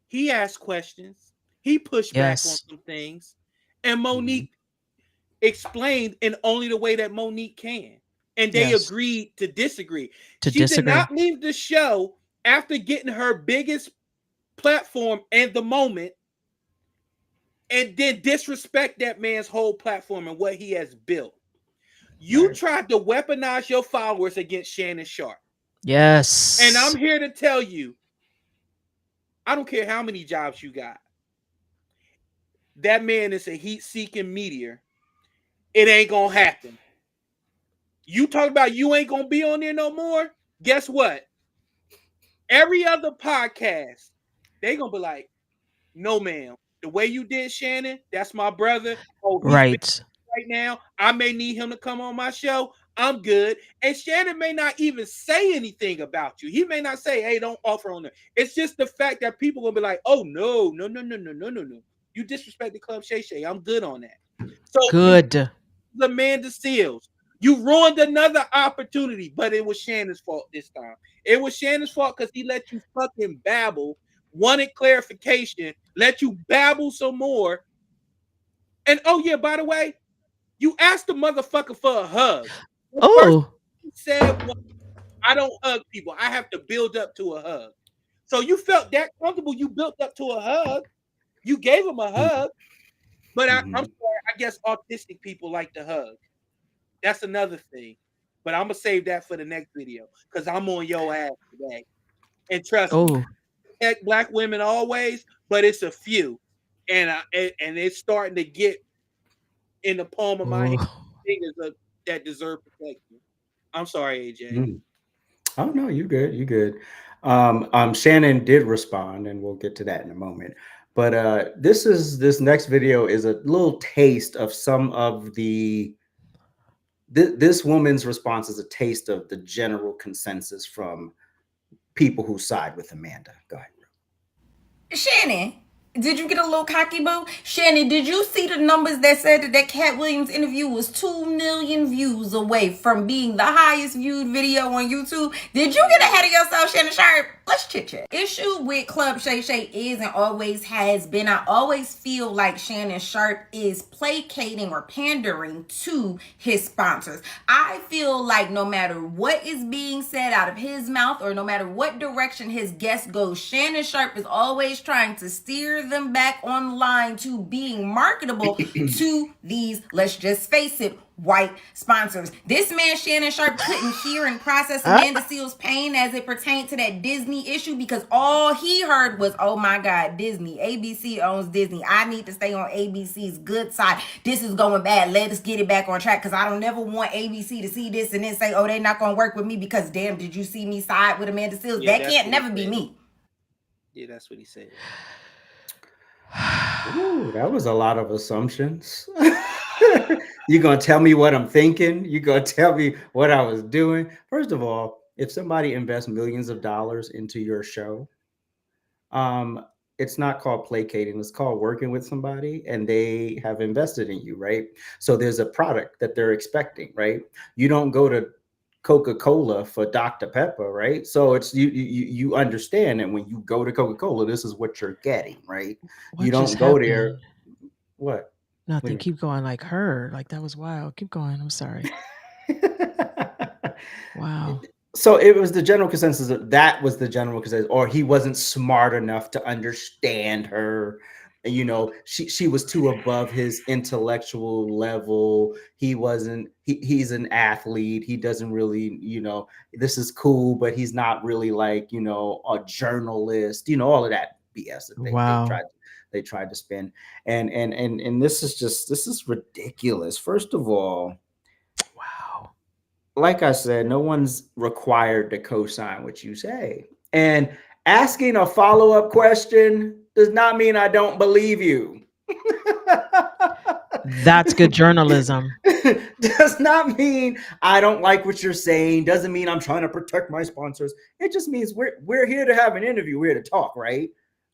He asked questions. He pushed back on some things. And Monique explained in only the way that Monique can. And they agreed to disagree. She did not leave the show after getting her biggest platform and the moment and then disrespect that man's whole platform and what he has built. You tried to weaponize your followers against Shannon Sharpe. Yes. And I'm here to tell you, I don't care how many jobs you got. That man is a heat-seeking meteor. It ain't gonna happen. You talk about you ain't gonna be on there no more. Guess what? Every other podcast, they gonna be like, no, ma'am. The way you did Shannon, that's my brother. Oh, he's right now. I may need him to come on my show. I'm good. And Shannon may not even say anything about you. He may not say, hey, don't offer on there. It's just the fact that people gonna be like, oh no. You disrespected Club Shay Shay. I'm good on that. So good. Amanda Seals. You ruined another opportunity, but it was Shannon's fault this time. It was Shannon's fault because he let you fucking babble, wanted clarification, let you babble some more. And oh yeah, by the way, you asked the motherfucker for a hug. First he said, well, I don't hug people. I have to build up to a hug. So you felt that comfortable. You built up to a hug. You gave him a hug. But I'm sorry. I guess autistic people like to hug. That's another thing. But I'm going to save that for the next video because I'm on your ass today. And trust me, protect Black women always, but it's a few. And it's starting to get in the palm of my hand fingers that deserve protection. I'm sorry, AJ. Oh, no, you good. You good. Shannon did respond, and we'll get to that in a moment. But this next video is a little taste of some of this woman's response is a taste of the general consensus from people who side with Amanda. Go ahead. Shannon, did you get a little cocky, boo? Shannon, did you see the numbers that said that Cat Williams interview was 2 million views away from being the highest viewed video on YouTube? Did you get ahead of yourself, Shannon Sharpe? Let's chit chat. Issue with Club Shay Shay is and always has been, I always feel like Shannon Sharpe is placating or pandering to his sponsors. I feel like no matter what is being said out of his mouth or no matter what direction his guest goes, Shannon Sharpe is always trying to steer them back online to being marketable to these, let's just face it, white sponsors. This man, Shannon Sharpe, couldn't hear and process Amanda Seals' pain as it pertained to that Disney issue because all he heard was, oh my God, Disney. ABC owns Disney. I need to stay on ABC's good side. This is going bad. Let us get it back on track because I don't never want ABC to see this and then say, oh, they're not going to work with me because, damn, did you see me side with Amanda Seals? Yeah, that can't never be me. Yeah, that's what he said. Ooh, that was a lot of assumptions. You're going to tell me what I'm thinking? You're going to tell me what I was doing? First of all, if somebody invests millions of dollars into your show, it's not called placating. It's called working with somebody and they have invested in you, right? So there's a product that they're expecting, right? You don't go to Coca-Cola for Dr. Pepper, right? So it's you understand that when you go to Coca-Cola, this is what you're getting, right? What you don't go there. What? Nothing. Keep going. Like her. Like that was wild. Keep going. I'm sorry. Wow. So it was the general consensus that was the general consensus, or he wasn't smart enough to understand her. You know, she was too above his intellectual level. He wasn't, he's an athlete. He doesn't really, you know, this is cool, but he's not really like, you know, a journalist, you know, all of that BS that they tried to spin. And this is ridiculous. First of all, wow. Like I said, no one's required to co-sign what you say. And asking a follow-up question does not mean I don't believe you. That's good journalism. Does not mean I don't like what you're saying. Doesn't mean I'm trying to protect my sponsors. It just means we're here to have an interview. We're here to talk, right?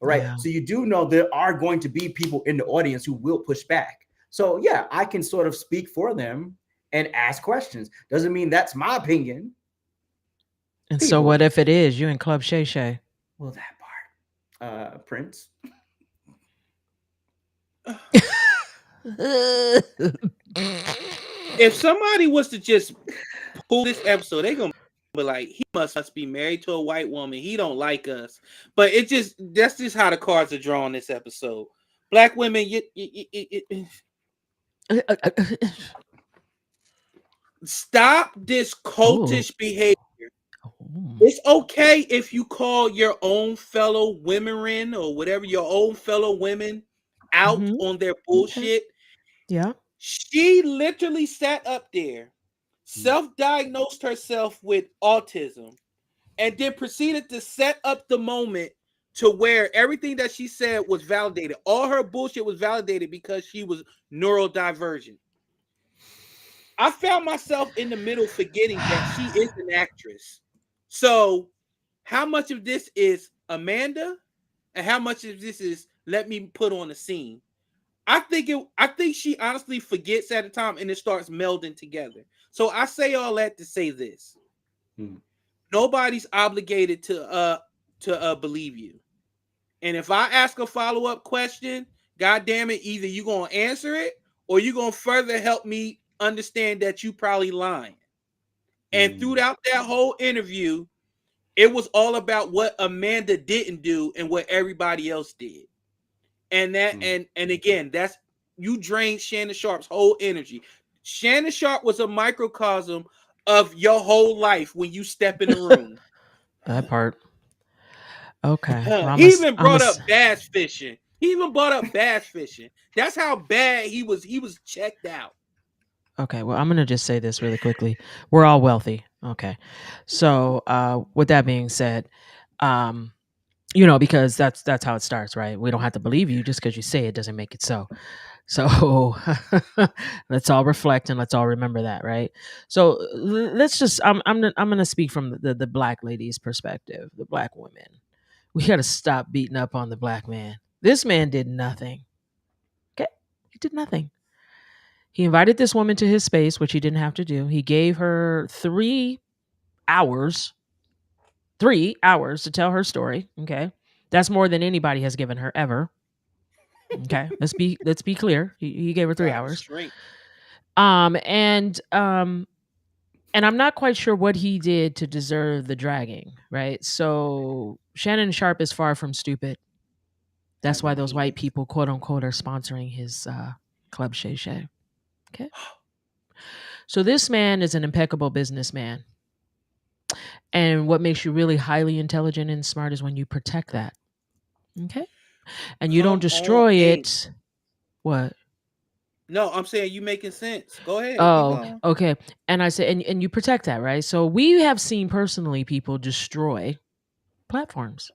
right? Yeah. So you do know there are going to be people in the audience who will push back. So yeah, I can sort of speak for them and ask questions. Doesn't mean that's my opinion. And so what if it is you and Club Shay Shay? Well, that part, Prince. If somebody was to just pull this episode, they gonna be like, he must be married to a white woman. He don't like us. But that's just how the cards are drawn this episode. Black women, stop this cultish behavior. It's okay if you call your own fellow women or whatever, your own fellow women out on their bullshit. Okay. Yeah. She literally sat up there, self-diagnosed herself with autism, and then proceeded to set up the moment to where everything that she said was validated. All her bullshit was validated because she was neurodivergent. I found myself in the middle forgetting that she is an actress. So how much of this is Amanda and how much of this is let me put on a scene? I think she honestly forgets at a time and it starts melding together. So I say all that to say this. Nobody's obligated to believe you. And if I ask a follow-up question, God damn it, either you're gonna answer it or you're gonna further help me understand that you probably lying. And throughout that whole interview, it was all about what Amanda didn't do and what everybody else did. And that and again, that's you drained Shannon Sharp's whole energy. Shannon Sharp was a microcosm of your whole life when you step in the room. That part. Okay. Well, He even brought up bass fishing. That's how bad he was. He was checked out. Okay, well, I'm going to just say this really quickly. We're all wealthy. Okay. So, with that being said, because that's how it starts, right? We don't have to believe you just because you say it doesn't make it so. So let's all reflect and let's all remember that, right? So let's just I'm going to speak from the black lady's perspective, the black women. We got to stop beating up on the black man. This man did nothing. Okay? He did nothing. He invited this woman to his space, which he didn't have to do. He gave her 3 hours to tell her story. Okay. That's more than anybody has given her ever. Okay. Let's be clear. He gave her 3 hours. Strength. And I'm not quite sure what he did to deserve the dragging, right? So Shannon Sharp is far from stupid. That's why those white people, quote unquote, are sponsoring his Club Shay Shay. Okay. So this man is an impeccable businessman. And what makes you really highly intelligent and smart is when you protect that. Okay. And you don't destroy it. What? No, I'm saying you making sense. Go ahead. Oh, okay. And I said, and you protect that, right? So we have seen personally people destroy platforms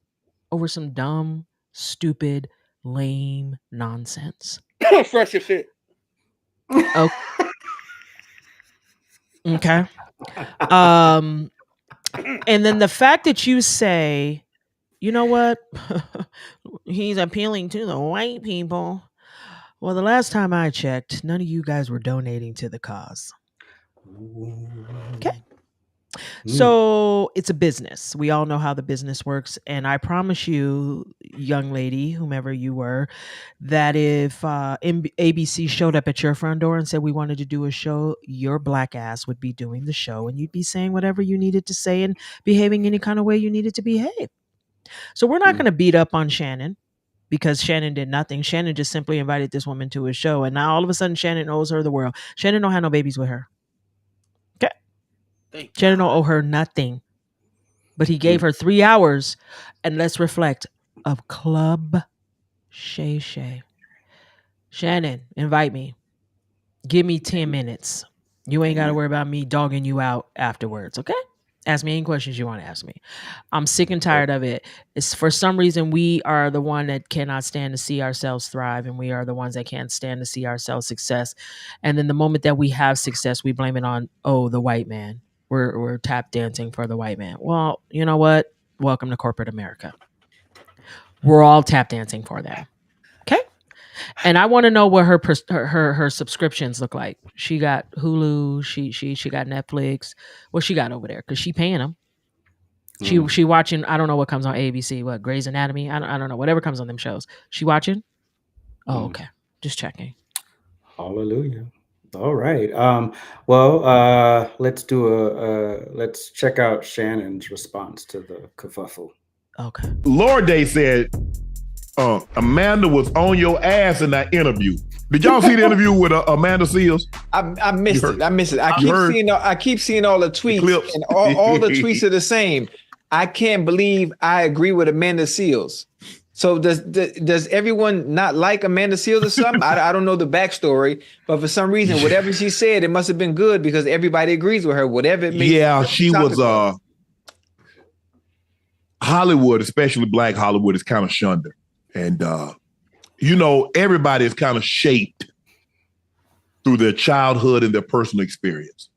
over some dumb, stupid, lame nonsense. Fresh as shit. Oh. Okay. And then the fact that you say, you know what? He's appealing to the white people. Well, the last time I checked, none of you guys were donating to the cause. Okay. So it's a business. We all know how the business works. And I promise you, young lady, whomever you were, that if ABC showed up at your front door and said we wanted to do a show, your black ass would be doing the show and you'd be saying whatever you needed to say and behaving any kind of way you needed to behave. So we're not going to beat up on Shannon because Shannon did nothing. Shannon just simply invited this woman to his show. And now all of a sudden Shannon owes her the world. Shannon don't have no babies with her. Shannon don't owe her nothing. But he gave her 3 hours. And let's reflect of Club Shay Shay. Shannon, invite me. Give me 10 minutes. You ain't got to worry about me dogging you out afterwards, okay? Ask me any questions you want to ask me. I'm sick and tired of it. It's for some reason we are the one that cannot stand to see ourselves thrive, and we are the ones that can't stand to see ourselves success. And then the moment that we have success, we blame it on the white man. We're tap dancing for the white man. Well, you know what? Welcome to corporate America. We're all tap dancing for that. Okay. And I want to know what her subscriptions look like. She got Hulu. She got Netflix. What she got over there? Because she paying them. She watching. I don't know what comes on ABC. What, Grey's Anatomy? I don't know. Whatever comes on them shows. She watching. Oh, okay. Just checking. Hallelujah. All right. Let's check out Shannon's response to the kerfuffle. Okay. Lord Day said, Amanda was on your ass in that interview. Did y'all see the interview with Amanda Seals? I missed it. I keep seeing all the tweets, and all the tweets are the same. I can't believe I agree with Amanda Seals. So does everyone not like Amanda Seals or something? I don't know the backstory, but for some reason, whatever she said, it must have been good because everybody agrees with her. Whatever it makes. Yeah, she was. Hollywood, especially Black Hollywood, is kind of shunned her, and everybody is kind of shaped through their childhood and their personal experience.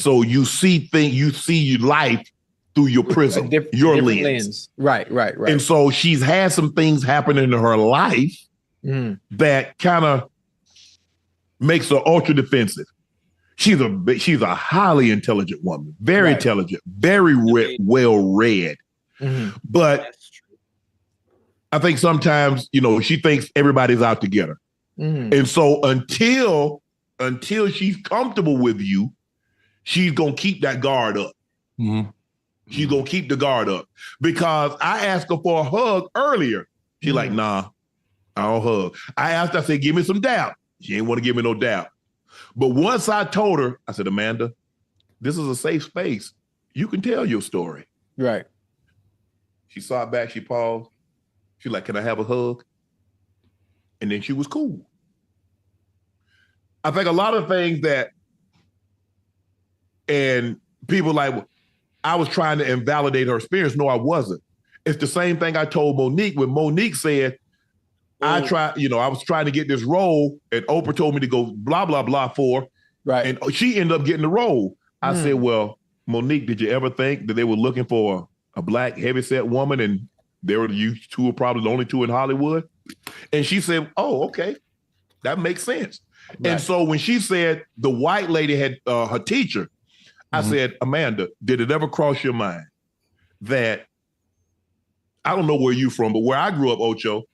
So you see life through your prism, your lens. Right. And so she's had some things happen in her life that kind of makes her ultra defensive. She's a highly intelligent woman, very intelligent, very well read. But I think sometimes, she thinks everybody's out to get her. And so until she's comfortable with you, she's going to keep that guard up. She's going to keep the guard up because I asked her for a hug earlier. She's like, nah, I don't hug. I asked her, I said, give me some doubt. She ain't want to give me no doubt. But once I told her, I said, Amanda, this is a safe space. You can tell your story. Right. She saw it back. She paused. She's like, can I have a hug? And then she was cool. I think a lot of things and people like, I was trying to invalidate her experience. No, I wasn't. It's the same thing I told Monique when Monique said, I was trying to get this role and Oprah told me to go blah, blah, blah for, and she ended up getting the role. I said, well, Monique, did you ever think that they were looking for a Black heavyset woman and you two were probably the only two in Hollywood? And she said, oh, okay, that makes sense. Right. And so when she said the white lady had her teacher, I said, Amanda, did it ever cross your mind that, I don't know where you from, but where I grew up, Ocho,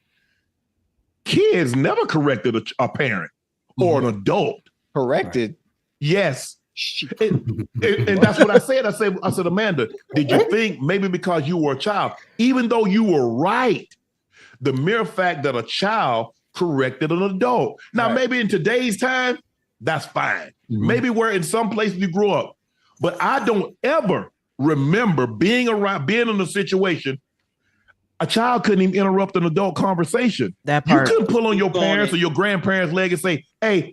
kids never corrected a parent or an adult. Corrected? Yes. And that's what I said. I said, Amanda, did you think maybe because you were a child, even though you were right, the mere fact that a child corrected an adult. Now, maybe in today's time, that's fine. Maybe where in some places you grew up. But I don't ever remember being in a situation, a child couldn't even interrupt an adult conversation. That part. You couldn't pull on your parents or your grandparents' leg and say, hey.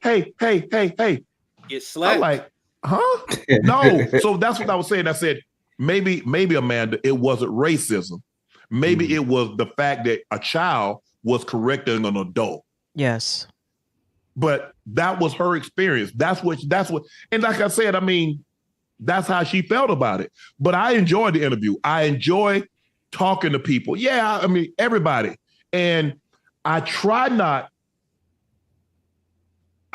Get slapped. I'm like, huh? No. So that's what I was saying. I said, maybe Amanda, it wasn't racism. Maybe it was the fact that a child was correcting an adult. Yes. But that was her experience. That's what, and like I said, I mean, that's how she felt about it. But I enjoyed the interview. I enjoy talking to people. Yeah, I mean, everybody. And I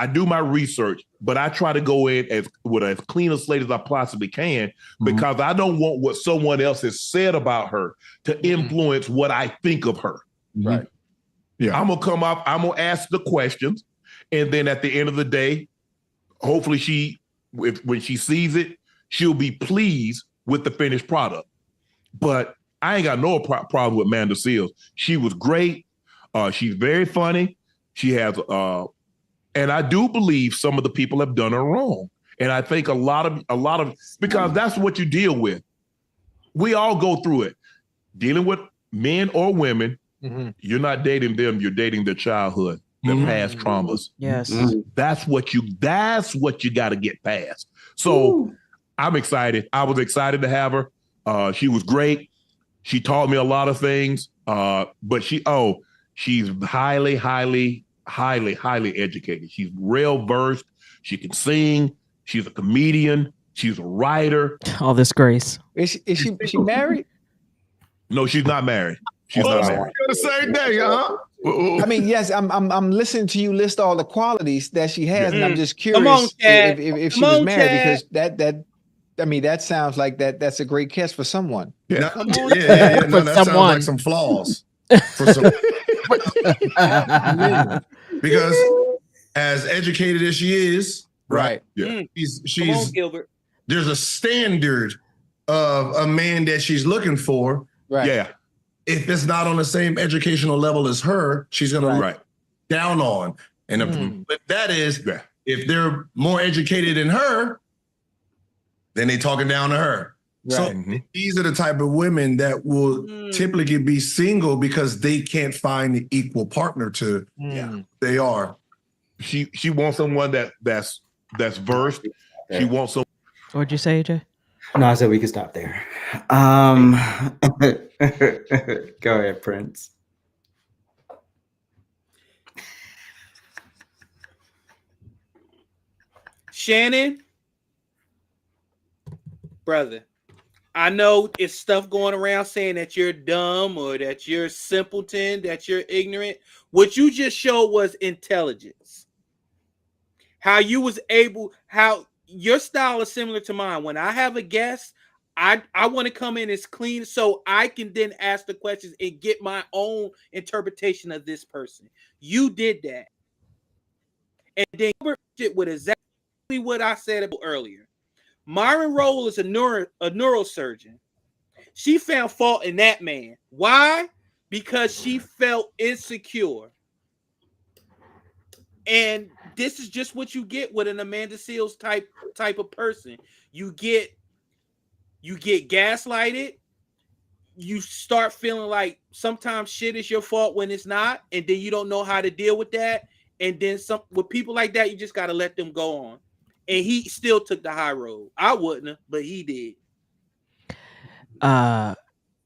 do my research, but I try to go in with as clean a slate as I possibly can because I don't want what someone else has said about her to influence what I think of her. Right. Yeah. I'm going to come up, I'm going to ask the questions. And then at the end of the day, hopefully when she sees it, she'll be pleased with the finished product. But I ain't got no problem with Amanda Seals. She was great. She's very funny. She has, and I do believe some of the people have done her wrong. And I think a lot of, because that's what you deal with. We all go through it. Dealing with men or women, you're not dating them, you're dating their childhood, their past traumas. Yes. That's what you got to get past. So I'm excited. I was excited to have her. She was great. She taught me a lot of things. But she's highly, highly, highly, highly educated. She's real versed. She can sing. She's a comedian. She's a writer. All this grace. Is she married? No, she's not married. She's not married. The same day, huh? I mean, yes, I'm listening to you list all the qualities that she has, and I'm just Come on, curious Chad. if she Come was on, married, Chad. because I mean, that sounds like that's a great catch for someone. Yeah, Come on, yeah. No, For that sounds someone. like some flaws for some. Because as educated as she is, right? Yeah. Come on, Gilbert. There's a standard of a man that she's looking for. Right. Yeah. If it's not on the same educational level as her, she's gonna look down on. And but that is, if they're more educated than her, then they talking down to her. Right. So these are the type of women that will typically be single because they can't find the equal partner to. Yeah, they are. She wants someone that's versed. She wants some. What'd you say, AJ? No, I said we could stop there. Go ahead, Prince. Shannon, brother, I know it's stuff going around saying that you're dumb or that you're simpleton, that you're ignorant. What you just showed was intelligence. How you was able, how your style is similar to mine. When I have a guest, I want to come in as clean so I can then ask the questions and get my own interpretation of this person. You did that. And then shit with exactly what I said earlier. Myron Rolle is a neurosurgeon. She found fault in that man. Why? Because she felt insecure. And this is just what you get with an Amanda Seales type of person. You get gaslighted. You start feeling like sometimes shit is your fault when it's not, and then you don't know how to deal with that. And then with people like that, you just got to let them go on. And he still took the high road. I wouldn't have, but he did.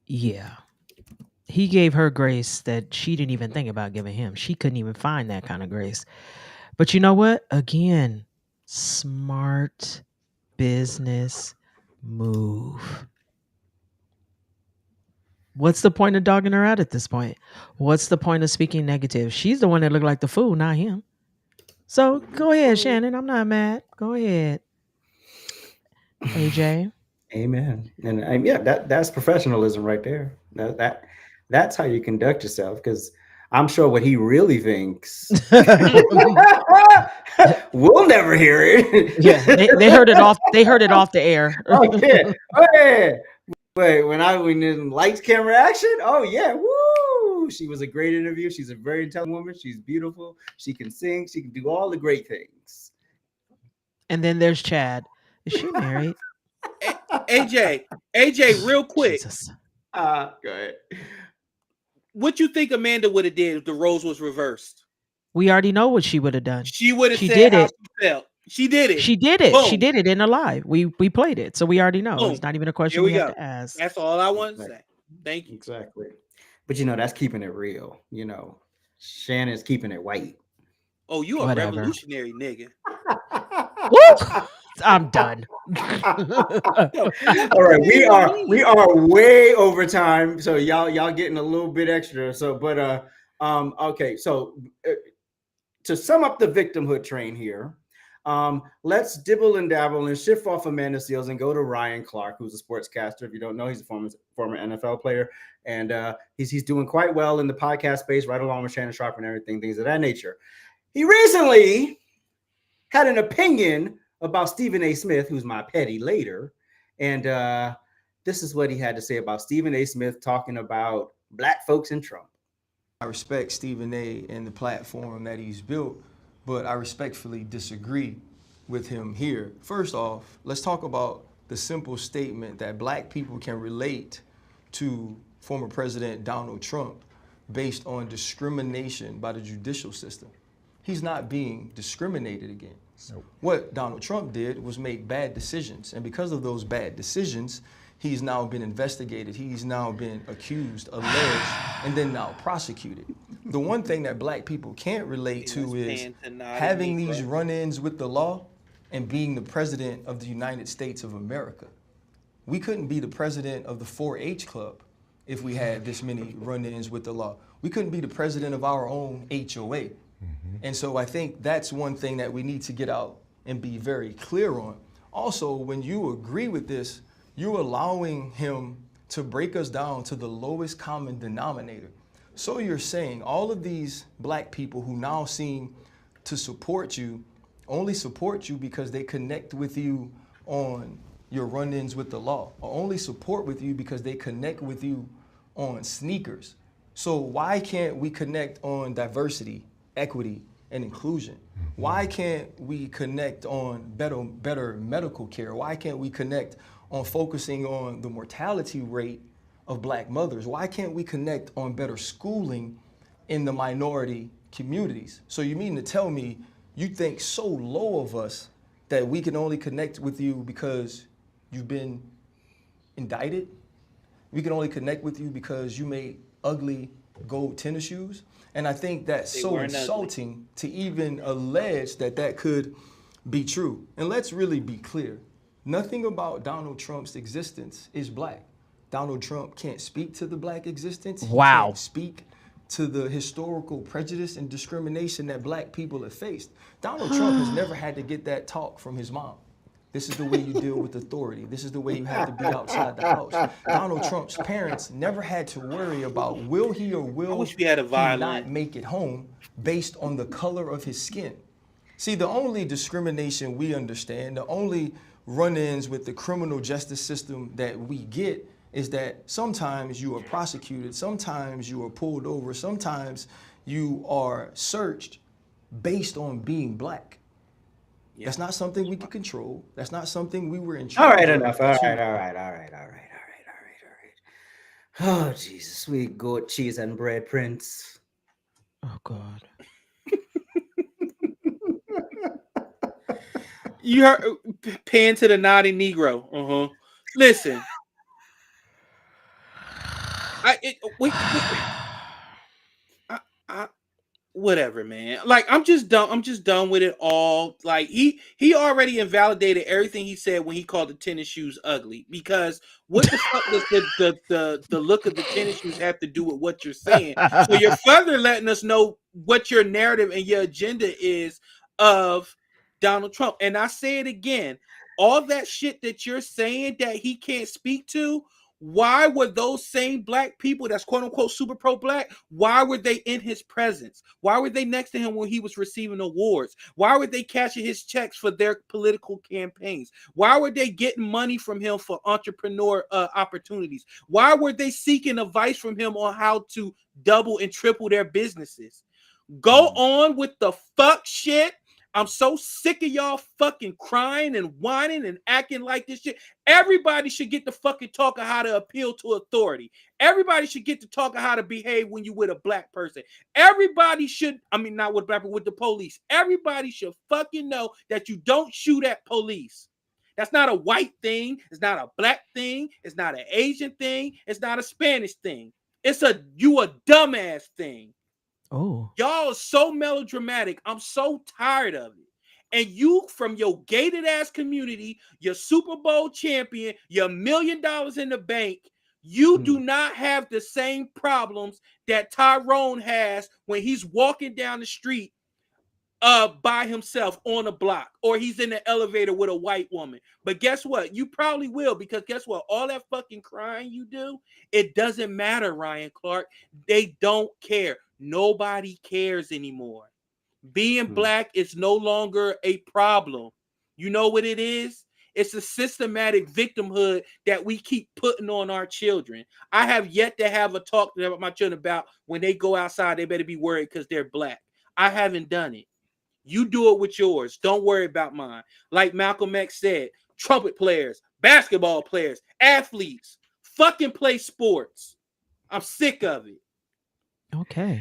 Yeah. He gave her grace that she didn't even think about giving him. She couldn't even find that kind of grace. But you know what? Again, smart business move. What's the point of dogging her out at this point? What's the point of speaking negative? She's the one that looked like the fool, not him. So go ahead, Shannon. I'm not mad. Go ahead. AJ. Amen. And yeah, that's professionalism right there. That's how you conduct yourself, because I'm sure what he really thinks we'll never hear it. Yeah, they heard it off. They heard it off the air. Okay. Wait, when in lights, camera, action. Oh yeah, woo! She was a great interview. She's a very intelligent woman. She's beautiful. She can sing. She can do all the great things. And then there's Chad. Is she married? AJ, real quick. Jesus. Go ahead. What you think Amanda would have did if the roles was reversed? We already know what she would have done. She would have said did how it. she felt. She did it. She did it. Boom. She did it in a live. We played it, so we already know. Boom. It's not even a question we have to ask. That's all I want to say. Thank you. Exactly. But that's keeping it real. Shannon's keeping it white. Oh, you a revolutionary nigga. I'm done. All right, we are way over time, so y'all getting a little bit extra. So, but okay. So, to sum up the victimhood train here, let's dibble and dabble and shift off Amanda Seales and go to Ryan Clark, who's a sportscaster. If you don't know, he's a former NFL player, and he's doing quite well in the podcast space, right along with Shannon Sharpe and everything, things of that nature. He recently had an opinion about Stephen A. Smith, who's my petty later. And this is what he had to say about Stephen A. Smith talking about black folks in Trump. I respect Stephen A. and the platform that he's built, but I respectfully disagree with him here. First off, let's talk about the simple statement that black people can relate to former President Donald Trump based on discrimination by the judicial system. He's not being discriminated against. Nope. What Donald Trump did was make bad decisions, and because of those bad decisions, he's now been investigated, he's now been accused, alleged, and then now prosecuted. The one thing that black people can't relate to is having these run-ins with the law and being the president of the United States of America. We couldn't be the president of the 4-H club. if we had this many run-ins with the law. We couldn't be the president of our own HOA. And so I think that's one thing that we need to get out and be very clear on. Also, when you agree with this, you're allowing him to break us down to the lowest common denominator. So you're saying all of these black people who now seem to support you only support you because they connect with you on your run-ins with the law, or only support with you because they connect with you on sneakers. So why can't we connect on diversity, equity, and inclusion? Why can't we connect on better medical care? Why can't we connect on focusing on the mortality rate of black mothers? Why can't we connect on better schooling in the minority communities? So you mean to tell me you think so low of us that we can only connect with you because you've been indicted? We can only connect with you because you made ugly gold tennis shoes? And I think that's so insulting to even allege that that could be true. And let's really be clear. Nothing about Donald Trump's existence is black. Donald Trump can't speak to the black existence. He can't speak to the historical prejudice and discrimination that black people have faced. Donald Trump has never had to get that talk from his mom. This is the way you deal with authority. This is the way you have to be outside the house. Donald Trump's parents never had to worry about will he or will he not make it home based on the color of his skin. See, the only discrimination we understand, the only run-ins with the criminal justice system that we get is that sometimes you are prosecuted, sometimes you are pulled over, sometimes you are searched based on being black. Yeah. That's not something we can control. That's not something we were in charge of. All right, enough. All right. Oh, Jesus, sweet goat cheese and bread, Prince. Oh, God. You heard paying to the naughty Negro. Listen. Whatever, man. Like, I'm just done with it all. Like, he already invalidated everything he said when he called the tennis shoes ugly. Because what the fuck does the look of the tennis shoes have to do with what you're saying? So you're further letting us know what your narrative and your agenda is of Donald Trump. And I say it again, all that shit that you're saying that he can't speak to, why were those same black people that's quote unquote super pro black, why were they in his presence? Why were they next to him when he was receiving awards? Why were they cashing his checks for their political campaigns? Why were they getting money from him for entrepreneur opportunities? Why were they seeking advice from him on how to double and triple their businesses? Go on with the fuck shit. I'm so sick of y'all fucking crying and whining and acting like this shit. Everybody should get to fucking talk of how to appeal to authority. Everybody should get to talk of how to behave when you with a black person. Everybody should, not with black people, with the police. Everybody should fucking know that you don't shoot at police. That's not a white thing. It's not a black thing. It's not an Asian thing. It's not a Spanish thing. It's a dumbass thing. Oh, y'all are so melodramatic. I'm so tired of it. And you, from your gated ass community, your Super Bowl champion, your $1 million in the bank, you do not have the same problems that Tyrone has when he's walking down the street by himself on a block, or he's in the elevator with a white woman. But guess what? You probably will, because guess what? All that fucking crying you do, it doesn't matter, Ryan Clark. They don't care. Nobody cares anymore. Being black is no longer a problem. You know what it is? It's a systematic victimhood that we keep putting on our children. I have yet to have a talk with my children about when they go outside, they better be worried because they're black. I haven't done it. You do it with yours. Don't worry about mine. Like Malcolm X said, trumpet players, basketball players, athletes, fucking play sports. I'm sick of it. Okay.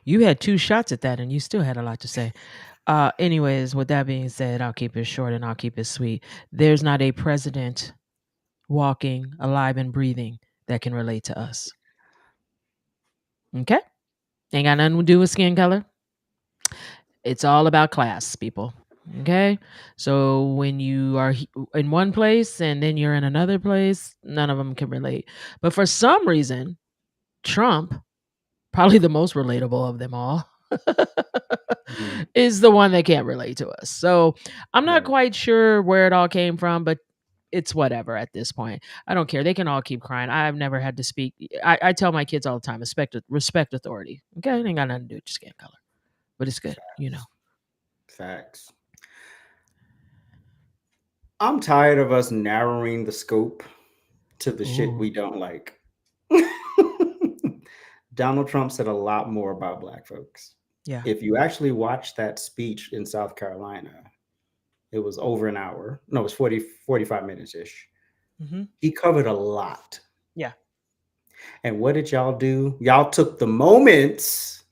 You had 2 shots at that and you still had a lot to say. Anyways, with that being said, I'll keep it short and I'll keep it sweet. There's not a president walking, alive and breathing that can relate to us. Okay? Ain't got nothing to do with skin color. It's all about class, people. Okay, so when you are in one place and then you're in another place, none of them can relate. But for some reason, Trump, probably the most relatable of them all, is the one that can't relate to us. So I'm not quite sure where it all came from, but it's whatever at this point. I don't care. They can all keep crying. I've never had to speak. I tell my kids all the time, respect authority. Okay, it ain't got nothing to do with your skin color, but it's good, Facts. I'm tired of us narrowing the scope to the shit we don't like. Donald Trump said a lot more about Black folks. Yeah. If you actually watch that speech in South Carolina, it was over an hour. No, it was 45 minutes-ish. He covered a lot. Yeah. And what did y'all do? Y'all took the moments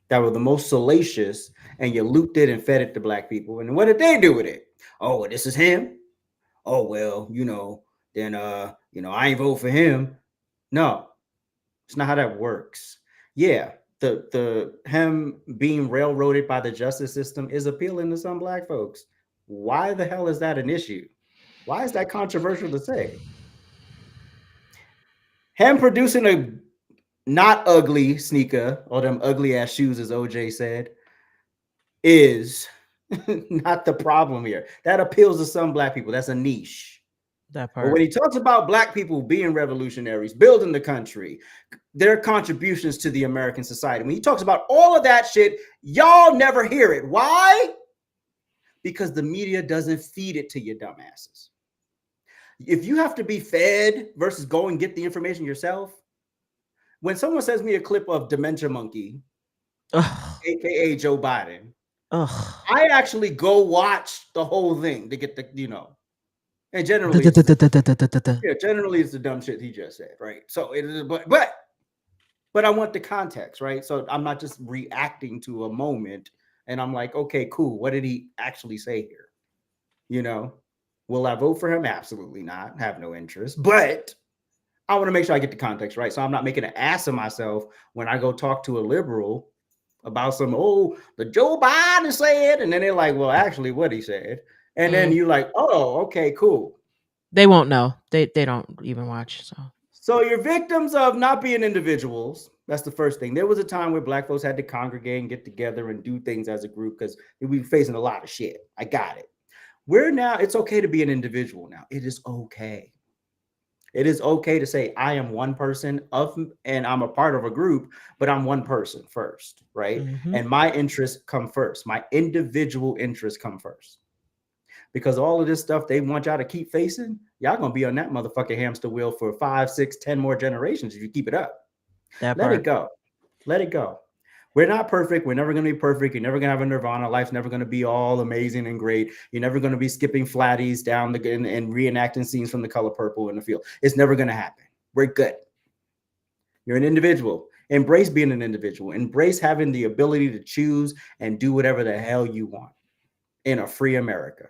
that were the most salacious and you looped it and fed it to Black people. And what did they do with it? Oh, well, this is him. Oh, well, then I ain't vote for him. No, it's not how that works. Yeah, the him being railroaded by the justice system is appealing to some Black folks. Why the hell is that an issue? Why is that controversial to say? Him producing a not ugly sneaker or them ugly ass shoes, as OJ said, is not the problem here. That appeals to some Black people. That's a niche. That part. But when he talks about Black people being revolutionaries, building the country, their contributions to the American society, when he talks about all of that shit, y'all never hear it. Why? Because the media doesn't feed it to you dumbasses. If you have to be fed versus go and get the information yourself, when someone sends me a clip of Dementia Monkey, aka Joe Biden, I actually go watch the whole thing to get the, and generally, generally it's the dumb shit he just said, right? So it is, but I want the context, right? So I'm not just reacting to a moment, and I'm like, okay, cool. What did he actually say here? Will I vote for him? Absolutely not. Have no interest, but I want to make sure I get the context right. So I'm not making an ass of myself when I go talk to a liberal about the Joe Biden said, and then they're like, well, actually what he said. And then you're like, oh, okay, cool. They won't know. They don't even watch. So you're victims of not being individuals. That's the first thing. There was a time where Black folks had to congregate and get together and do things as a group because we were facing a lot of shit. I got it. It's okay to be an individual now. It is okay. It is okay to say I am one person and I'm a part of a group, but I'm one person first, right? And my interests come first. My individual interests come first. Because all of this stuff they want y'all to keep facing, y'all gonna be on that motherfucking hamster wheel for 5, 6, 10 more generations if you keep it up. Let it go. Let it go. We're not perfect. We're never going to be perfect. You're never going to have a nirvana. Life's never going to be all amazing and great. You're never going to be skipping flatties down and reenacting scenes from The Color Purple in the field. It's never going to happen. We're good. You're an individual. Embrace being an individual. Embrace having the ability to choose and do whatever the hell you want in a free America.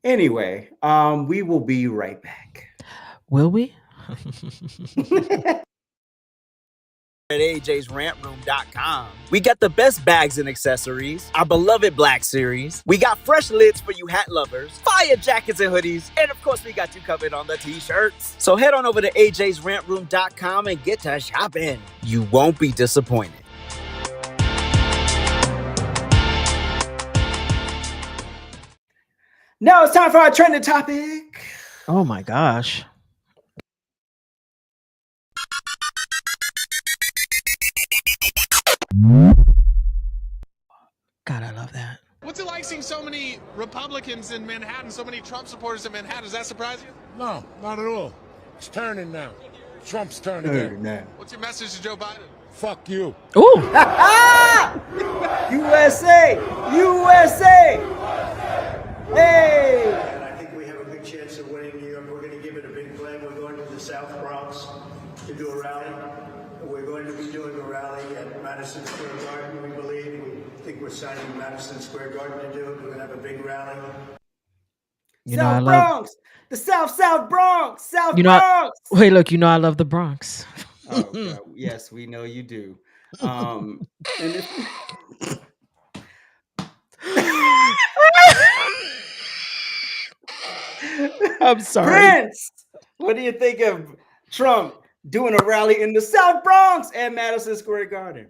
Anyway, we will be right back. Will we? At ajsrantroom.com. We got the best bags and accessories, our beloved Black Series. We got fresh lids for you hat lovers, fire jackets and hoodies, and of course we got you covered on the t-shirts. So head on over to ajsrantroom.com and get to shopping. You won't be disappointed. Now it's time for our trending topic. Oh my gosh. God, I love that. What's it like seeing so many Republicans in Manhattan, so many Trump supporters in Manhattan? Does that surprise you? No, not at all. It's turning now. Trump's turning now. What's your message to Joe Biden? Fuck you. Ooh. USA! USA! Hey! And I think we have a big chance of winning New York. We're going to give it a big play. We're going to the South Bronx to do a rally. We're going to be doing a rally at Madison Square Garden, we believe. We think we're signing Madison Square Garden to do it. We're going to have a big rally. South Bronx! The South Bronx! South Bronx! Wait, look, I love the Bronx. Oh, God. Yes, we know you do. And I'm sorry. Prince, what do you think of Trump doing a rally in the South Bronx and Madison Square Garden?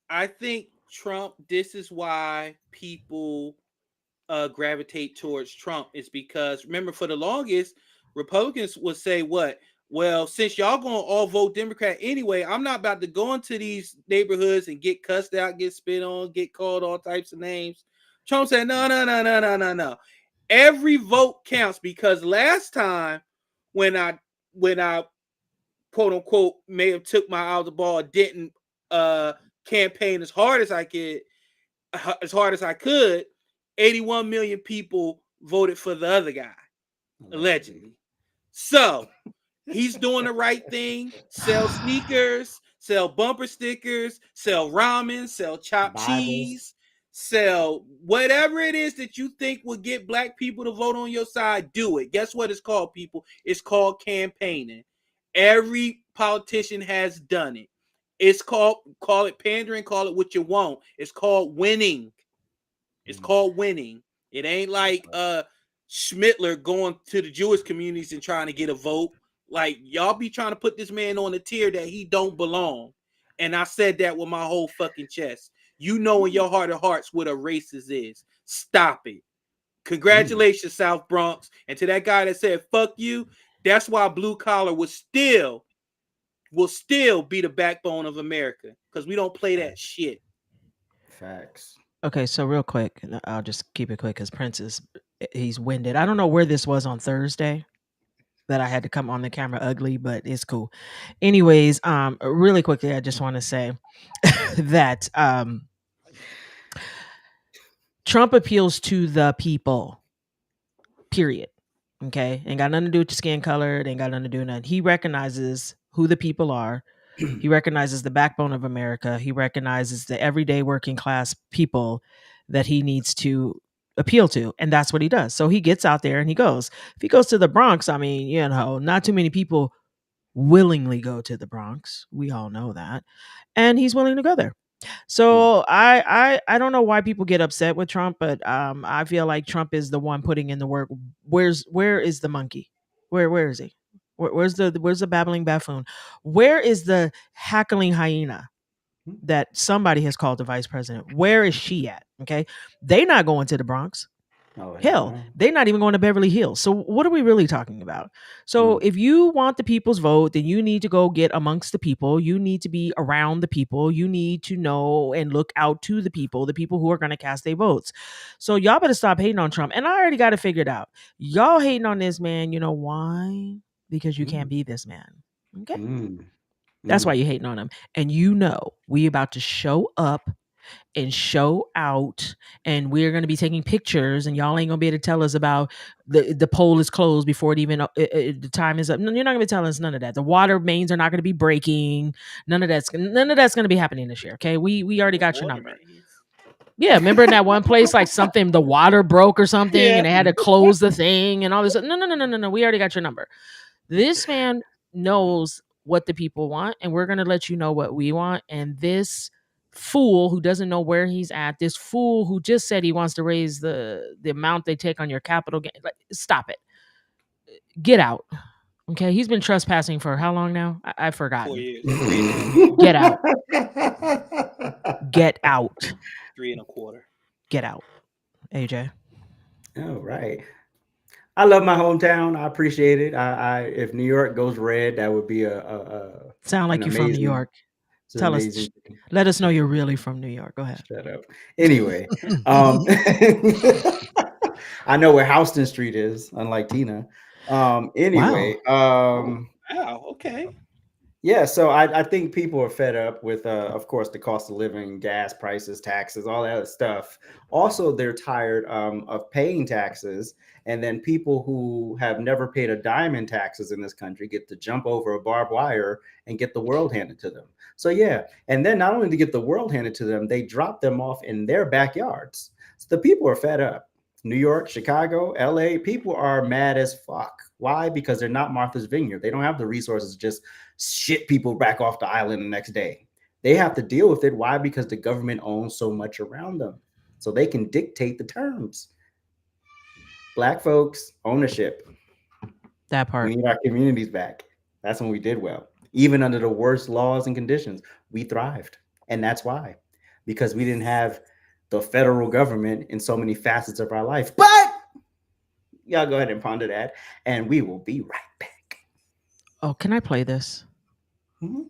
I think Trump, this is why people gravitate towards Trump, is because, remember, for the longest, Republicans would say what? Well, since y'all gonna all vote Democrat anyway, I'm not about to go into these neighborhoods and get cussed out, get spit on, get called all types of names. Trump said, no. Every vote counts, because last time when I quote unquote may have took my out of the ball, didn't campaign as hard as I could, 81 million people voted for the other guy, allegedly. So he's doing the right thing. Sell sneakers, sell bumper stickers, sell ramen, sell chopped cheese, sell whatever it is that you think will get black people to vote on your side. Do it. Guess what it's called, people? It's called campaigning. Every politician has done it. It's call it pandering, call it what you want. It's called winning. It's called winning. It ain't like Schmittler going to the Jewish communities and trying to get a vote. Like, y'all be trying to put this man on a tier that he don't belong. And I said that with my whole fucking chest. You know in your heart of hearts what a racist is. Stop it. Congratulations, South Bronx. And to that guy that said fuck you, that's why blue collar will still be the backbone of America, because we don't play that shit. Facts. Okay, so real quick, I'll just keep it quick because he's winded. I don't know where this was on Thursday that I had to come on the camera ugly, but it's cool. Anyways, really quickly, I just want to say that Trump appeals to the people, period. Okay, ain't got nothing to do with your skin color. It ain't got nothing to do with nothing. He recognizes who the people are. He recognizes the backbone of America. He recognizes the everyday working class people that he needs to appeal to. And that's what he does. So he gets out there and he goes. If he goes to the Bronx, I mean, not too many people willingly go to the Bronx. We all know that. And he's willing to go there. So I don't know why people get upset with Trump, but I feel like Trump is the one putting in the work. Where is the monkey? Where is he? Where's the babbling buffoon? Where is the hackling hyena that somebody has called the vice president? Where is she at? Okay, they not going to the Bronx. Hell, they're not even going to Beverly Hills. So what are we really talking about? So if you want the people's vote, then you need to go get amongst the people. You need to be around the people. You need to know and look out to the people who are going to cast their votes. So y'all better stop hating on Trump. And I already got it figured out. Y'all hating on this man. You know why? Because you can't be this man. Okay. That's why you're hating on him. And we about to show up and show out, and we're going to be taking pictures, and y'all ain't going to be able to tell us about the poll is closed before it even the time is up. No, you're not going to be telling us none of that. The water mains are not going to be breaking. None of that's going to be happening this year. Okay, we already got your number. Yeah, remember in that one place, like something, the water broke or something, and they had to close the thing and all this. No. We already got your number. This man knows what the people want, and we're going to let you know what we want. And this fool who doesn't know where he's at, this fool who just said he wants to raise the amount they take on your capital gain, like, stop it. Get out. Okay, he's been trespassing for how long now? I've forgotten. 4 years. Get out. Get out. 3 1/4. Get out. AJ. All right. I love my hometown. I appreciate it. I if New York goes red, that would be a sound like you're from New York. Tell us, let us know you're really from New York. Go ahead. Shut up. Anyway, I know where Houston Street is, unlike Tina. Anyway, wow, okay. Yeah, so I think people are fed up with, of course, the cost of living, gas prices, taxes, all that stuff. Also, they're tired of paying taxes. And then people who have never paid a dime in taxes in this country get to jump over a barbed wire and get the world handed to them. So, yeah. And then not only to get the world handed to them, they drop them off in their backyards. So the people are fed up. New York, Chicago, LA, people are mad as fuck. Why? Because they're not Martha's Vineyard. They don't have the resources to just shit people back off the island the next day. They have to deal with it. Why? Because the government owns so much around them. So they can dictate the terms. Black folks, ownership. That part. We need our communities back. That's when we did well. Even under the worst laws and conditions, we thrived. And that's why. Because we didn't have the federal government in so many facets of our life. But y'all go ahead and ponder that, and we will be right back. Oh, can I play this? Mm-hmm.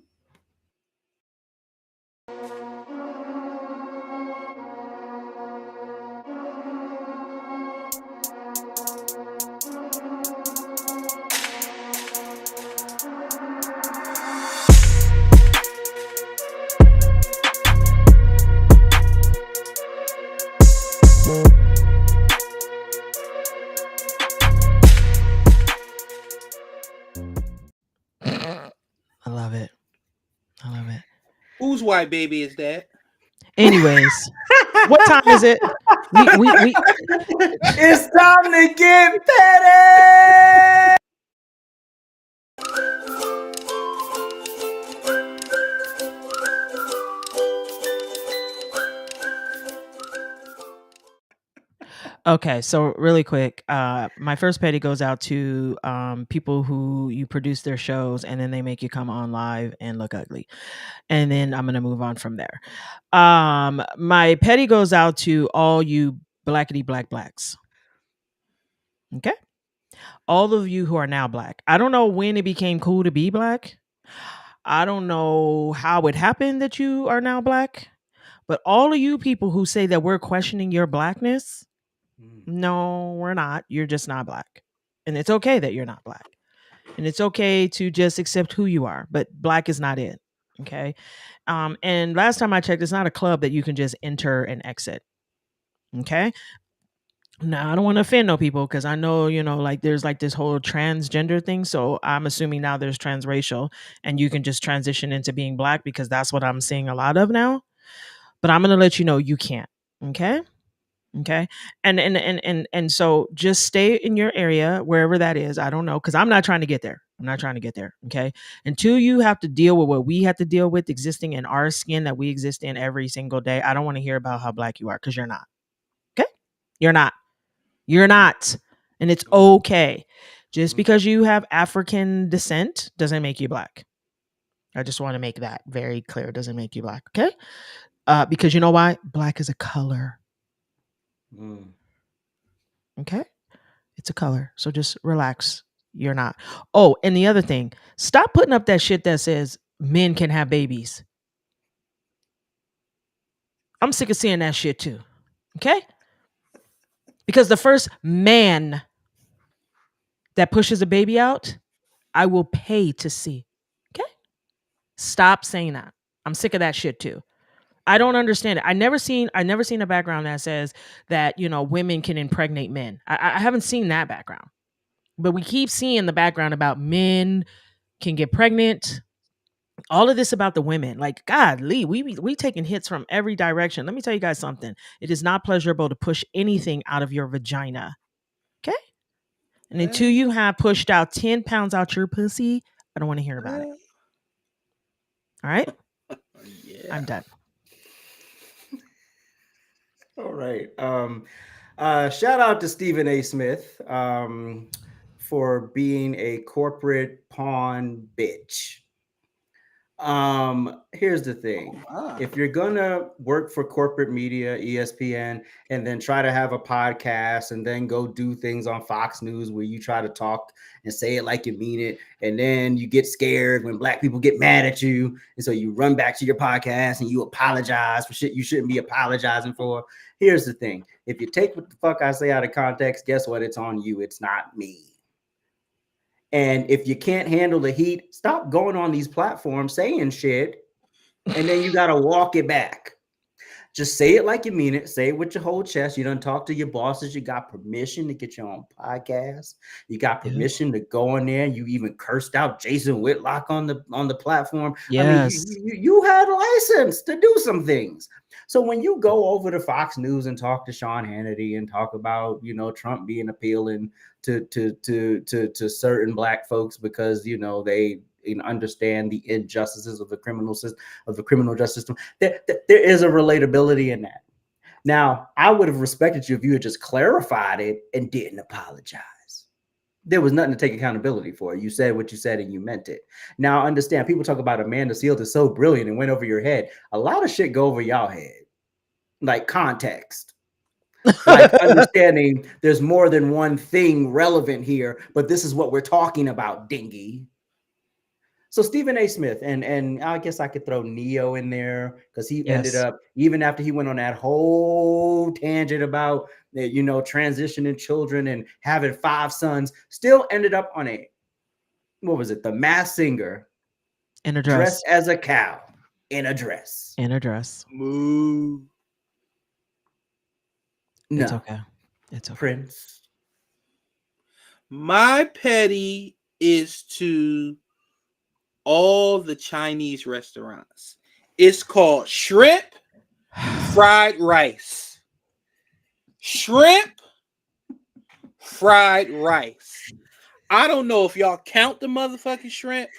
I love it. I love it. Whose white baby is that? Anyways, what time is it? We It's time to get petty. Okay, so really quick, my first petty goes out to people who you produce their shows and then they make you come on live and look ugly. And then I'm gonna move on from there. My petty goes out to all you blackity black blacks. Okay? All of you who are now black. I don't know when it became cool to be black. I don't know how it happened that you are now black. But all of you people who say that we're questioning your blackness, no, we're not. You're just not black. And it's okay that you're not black. And it's okay to just accept who you are. But black is not it. Okay. And last time I checked, it's not a club that you can just enter and exit. Okay. Now, I don't want to offend no people because I know, like there's like this whole transgender thing. So I'm assuming now there's transracial and you can just transition into being black because that's what I'm seeing a lot of now. But I'm going to let you know you can't. Okay. Okay. And so just stay in your area, wherever that is. I don't know. Cause I'm not trying to get there. I'm not trying to get there. Okay. Until you have to deal with what we have to deal with existing in our skin that we exist in every single day. I don't want to hear about how black you are. Cause you're not. Okay. You're not. You're not. And it's okay. Just because you have African descent doesn't make you black. I just want to make that very clear. It doesn't make you black. Okay. Because you know why? Black is a color. Okay. It's a color. So just relax. You're not. Oh, and the other thing, stop putting up that shit that says men can have babies. I'm sick of seeing that shit too. Okay. Because the first man that pushes a baby out, I will pay to see. Okay. Stop saying that. I'm sick of that shit too. I don't understand it. I never seen a background that says that, women can impregnate men. I haven't seen that background. But we keep seeing the background about men can get pregnant. All of this about the women. Like, God, Lee, we taking hits from every direction. Let me tell you guys something. It is not pleasurable to push anything out of your vagina. Okay? And until you have pushed out 10 pounds out your pussy, I don't want to hear about it. All right? Yeah. I'm done. All right. Shout out to Stephen A. Smith for being a corporate pawn bitch. Here's the thing. If you're gonna work for corporate media, ESPN, and then try to have a podcast and then go do things on Fox News where you try to talk and say it like you mean it, and then you get scared when black people get mad at you, and so you run back to your podcast and you apologize for shit you shouldn't be apologizing for. Here's the thing. If you take what the fuck I say out of context, guess what? It's on you. It's not me. And if you can't handle the heat, stop going on these platforms saying shit, and then you got to walk it back. Just say it like you mean it. Say it with your whole chest. You done talk to your bosses. You got permission to get your own podcast. You got permission to go in there. You even cursed out Jason Whitlock on the platform. Yes. I mean, you had a license to do some things. So when you go over to Fox News and talk to Sean Hannity and talk about, Trump being appealing to certain black folks because, they understand the injustices of the criminal system, of the criminal justice system, there is a relatability in that. Now, I would have respected you if you had just clarified it and didn't apologize. There was nothing to take accountability for. You said what you said and you meant it. Now, understand, people talk about Amanda Seales is so brilliant and went over your head. A lot of shit go over y'all head, like context. Like understanding there's more than one thing relevant here, but this is what we're talking about, dingy. So Stephen A. Smith, and I guess I could throw Neo in there because he ended up, even after he went on that whole tangent about, you know, transitioning children and having 5 sons, still ended up on a, what was it? The Masked Singer in a dress, dressed as a cow in a dress. In a dress. Moo. No. It's okay. It's okay. Prince. My petty is to all the Chinese restaurants. It's called shrimp fried rice. Shrimp fried rice. I don't know if y'all count the motherfucking shrimp.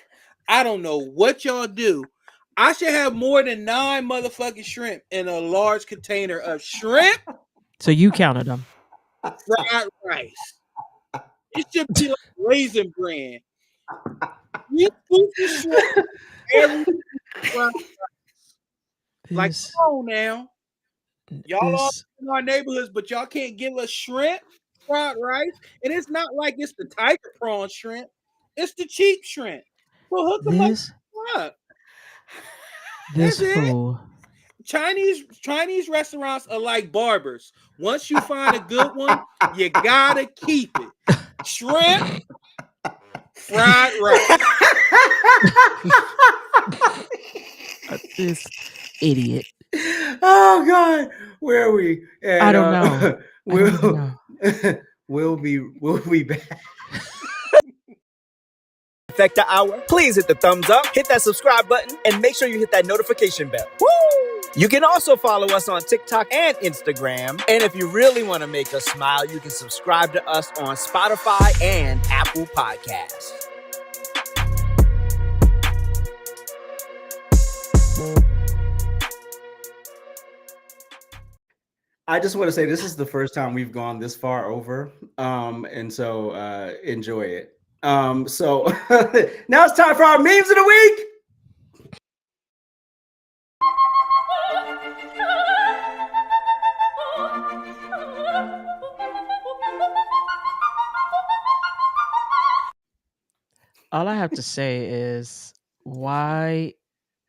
I don't know what y'all do. I should have more than 9 motherfucking shrimp in a large container of shrimp. So you counted them. Fried rice. It should be like Raisin Bran. We scoop the shrimp every fried rice. Like, come on now. Y'all all in our neighborhoods, but y'all can't give us shrimp fried rice. And it's not like it's the tiger prawn shrimp. It's the cheap shrimp. So hook them up. This That's fool. it. Chinese restaurants are like barbers. Once you find a good one, you gotta keep it. Shrimp fried rice. This idiot. Oh God, where are we? And, I don't know. We'll be back. Trifecta Hour. Please hit the thumbs up, hit that subscribe button, and make sure you hit that notification bell. Woo! You can also follow us on TikTok and Instagram. And if you really want to make us smile, you can subscribe to us on Spotify and Apple Podcasts. I just want to say this is the first time we've gone this far over, and so enjoy it. So now it's time for our memes of the week. All I have to say is why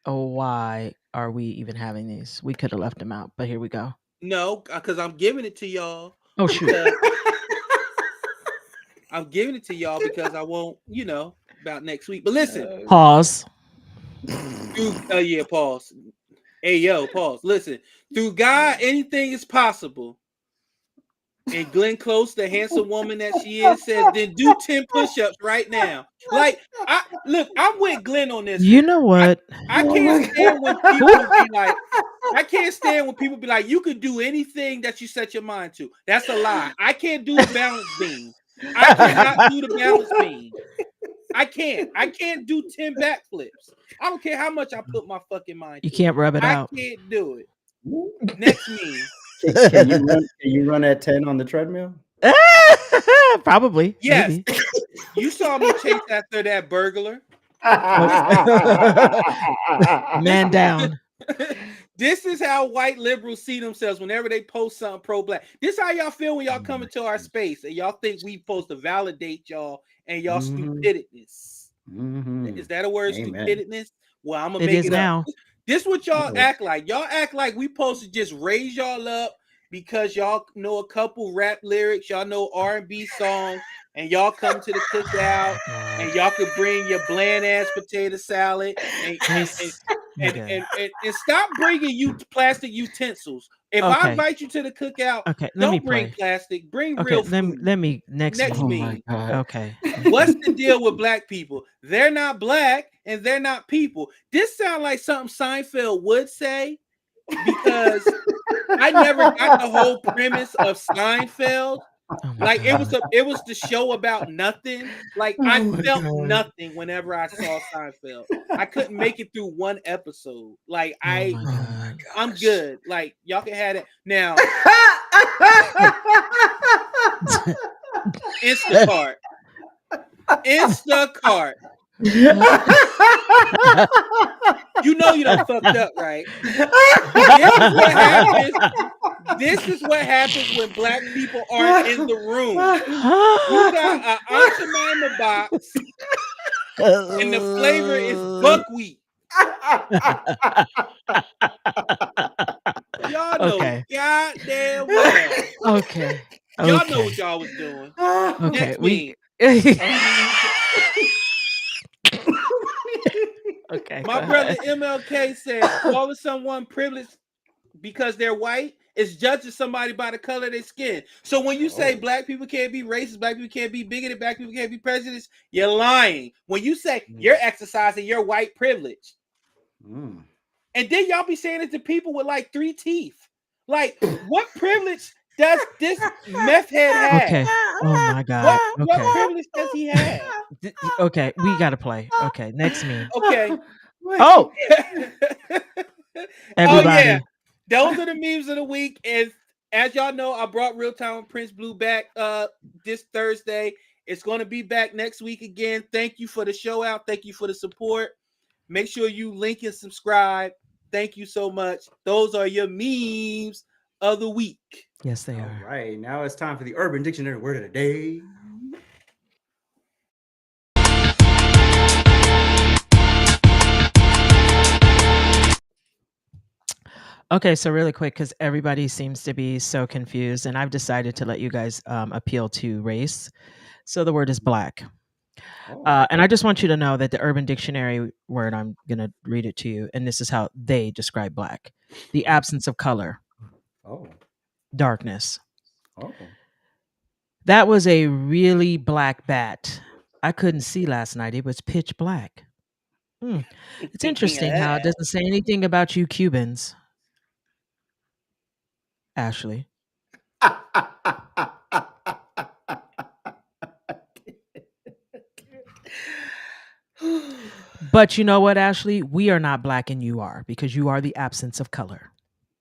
are we even having these? We could have left them out, but here we go. No, because I'm giving it to y'all. Oh shoot. I'm giving it to y'all because I won't, about next week. But listen. Pause. Yeah, pause. Hey, yo, pause. Listen. Through God, anything is possible. And Glenn Close, the handsome woman that she is, says, then do 10 push-ups right now. Like, I'm with Glenn on this. You know what? I can't stand when people be like, you could do anything that you set your mind to. That's a lie. I can't do the balance beam. I cannot do the balance beam. I can't do 10 backflips. I don't care how much I put my fucking mind to. You can't rub it out. I can't do it. Next meme. Can you run at 10 on the treadmill? Probably. Yes. Maybe. You saw me chase after that burglar. Man down. This is how white liberals see themselves whenever they post something pro-black. This is how y'all feel when y'all come into our space and y'all think we supposed to validate y'all and y'all stupidness. Mm-hmm. Is that a word, stupidness? Well, I'm gonna make it now. Up. This is what y'all act like. Y'all act like we supposed to just raise y'all up because y'all know a couple rap lyrics, y'all know R&B songs, and y'all come to the cookout and y'all could bring your bland ass potato salad and stop bringing you plastic utensils. If I invite you to the cookout, don't bring plastic. Bring real food. Let me next meme. Okay. What's the deal with black people? They're not black and they're not people. This sounds like something Seinfeld would say because I never got the whole premise of Seinfeld. Like it was the show about nothing. Like I felt nothing whenever I saw Seinfeld. I couldn't make it through one episode. Like I'm good. Like y'all can have it now. Instacart. You know you done fucked up, right? This is what happens when black people aren't in the room. You got an Aunt Jemima box, and the flavor is buckwheat. Y'all know goddamn well. Okay. Y'all know what y'all was doing. Okay. Okay. My brother MLK said calling someone privileged because they're white is judging somebody by the color of their skin. So when you say black people can't be racist, black people can't be bigoted, black people can't be prejudiced, you're lying. When you say you're exercising your white privilege. And then y'all be saying it to people with like 3 teeth. Like, what privilege does this meth head have? Okay. Oh my God. What privilege does he have? Okay, we gotta play. Okay, next meme. Okay. Oh, everybody. Yeah. Those are the memes of the week. And as y'all know, I brought Real Time with Prince Blue back this Thursday. It's going to be back next week again. Thank you for the show out. Thank you for the support. Make sure you link and subscribe. Thank you so much. Those are your memes of the week. Yes, they are. All right, now it's time for the Urban Dictionary word of the day. Okay, so really quick, because everybody seems to be so confused, and I've decided to let you guys appeal to race. So the word is black. And I just want you to know that the Urban Dictionary word, I'm going to read it to you, and this is how they describe black. The absence of color. Darkness. That was a really black bat. I couldn't see last night. It was pitch black. It's interesting how it doesn't say anything about you Cubans. Ashley. But you know what, Ashley? We are not black and you are, because you are the absence of color.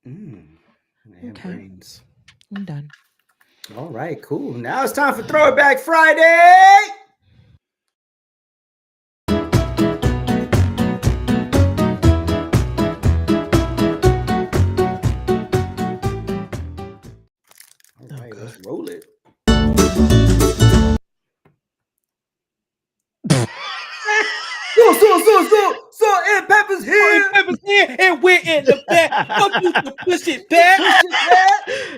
Okay. Brains. I'm done. All right, cool. Now it's time for Throwback Friday. All right, let's roll it. So, and Pepper's here. And we're in the back. Fuck you to push it back.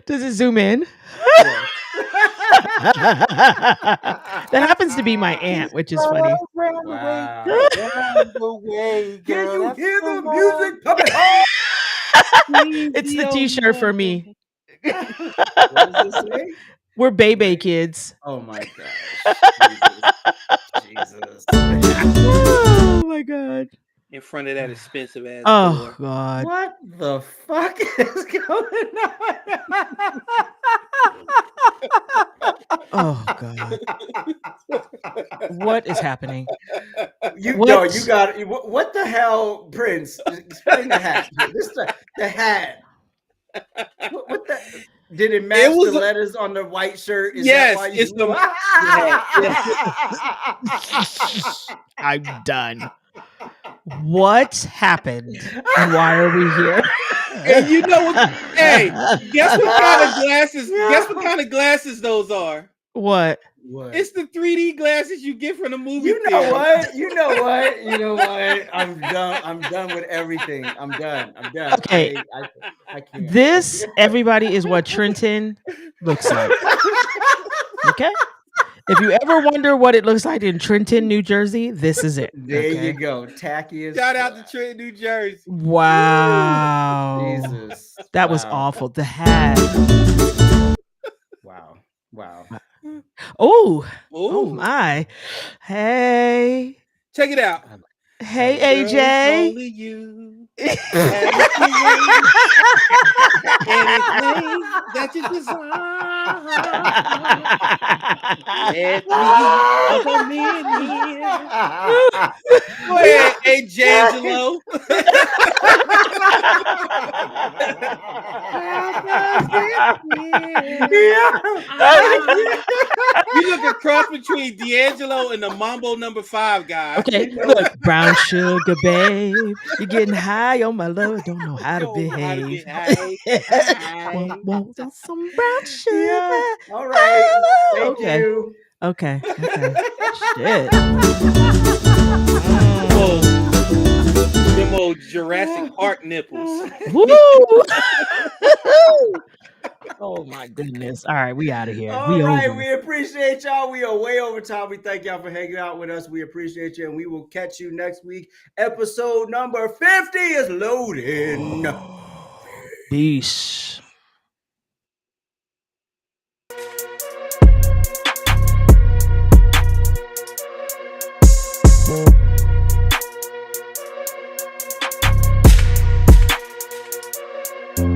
Does it zoom in? That happens to be my aunt, which is funny. Wow. Can you hear the music coming home? It's the t-shirt for me. What does it say? We're Bebe kids. Oh my gosh. Jesus. Oh my God. In front of that expensive ass door. God. What the fuck is going on? Oh God. What is happening? What the hell, Prince? Explain the hat. The hat. What the? Did it match the letters on the white shirt? Yes, it's the. I'm done. What happened? And why are we here? And you know what? Hey, guess what kind of glasses? Guess what kind of glasses those are? What? It's the 3D glasses you get from the movie. You know what? I'm done. I'm done with everything. I'm done. Okay. I can't. This, everybody, is what Trenton looks like. Okay? If you ever wonder what it looks like in Trenton, New Jersey, this is it. There you go. Tacky as Shout out to Trenton, New Jersey. Wow. Jesus. That was awful. The hat. Wow. Oh my. Hey. Check it out. Hey, AJ. Only you. Anything that you desire. Let me go ahead, hey Jangelo. You look a cross between D'Angelo and the Mambo number 5 guy. Okay, look, brown sugar, babe. You're getting high on my love. Don't know how to behave. Want some brown sugar. Yeah. All right. Thank you. Okay. Shit. Them old Jurassic Park nipples. Woo! Oh my goodness. All right, we out of here. All right, we appreciate y'all. We are way over time. We thank y'all for hanging out with us. We appreciate you, and we will catch you next week. Episode number 50 is loading. Peace.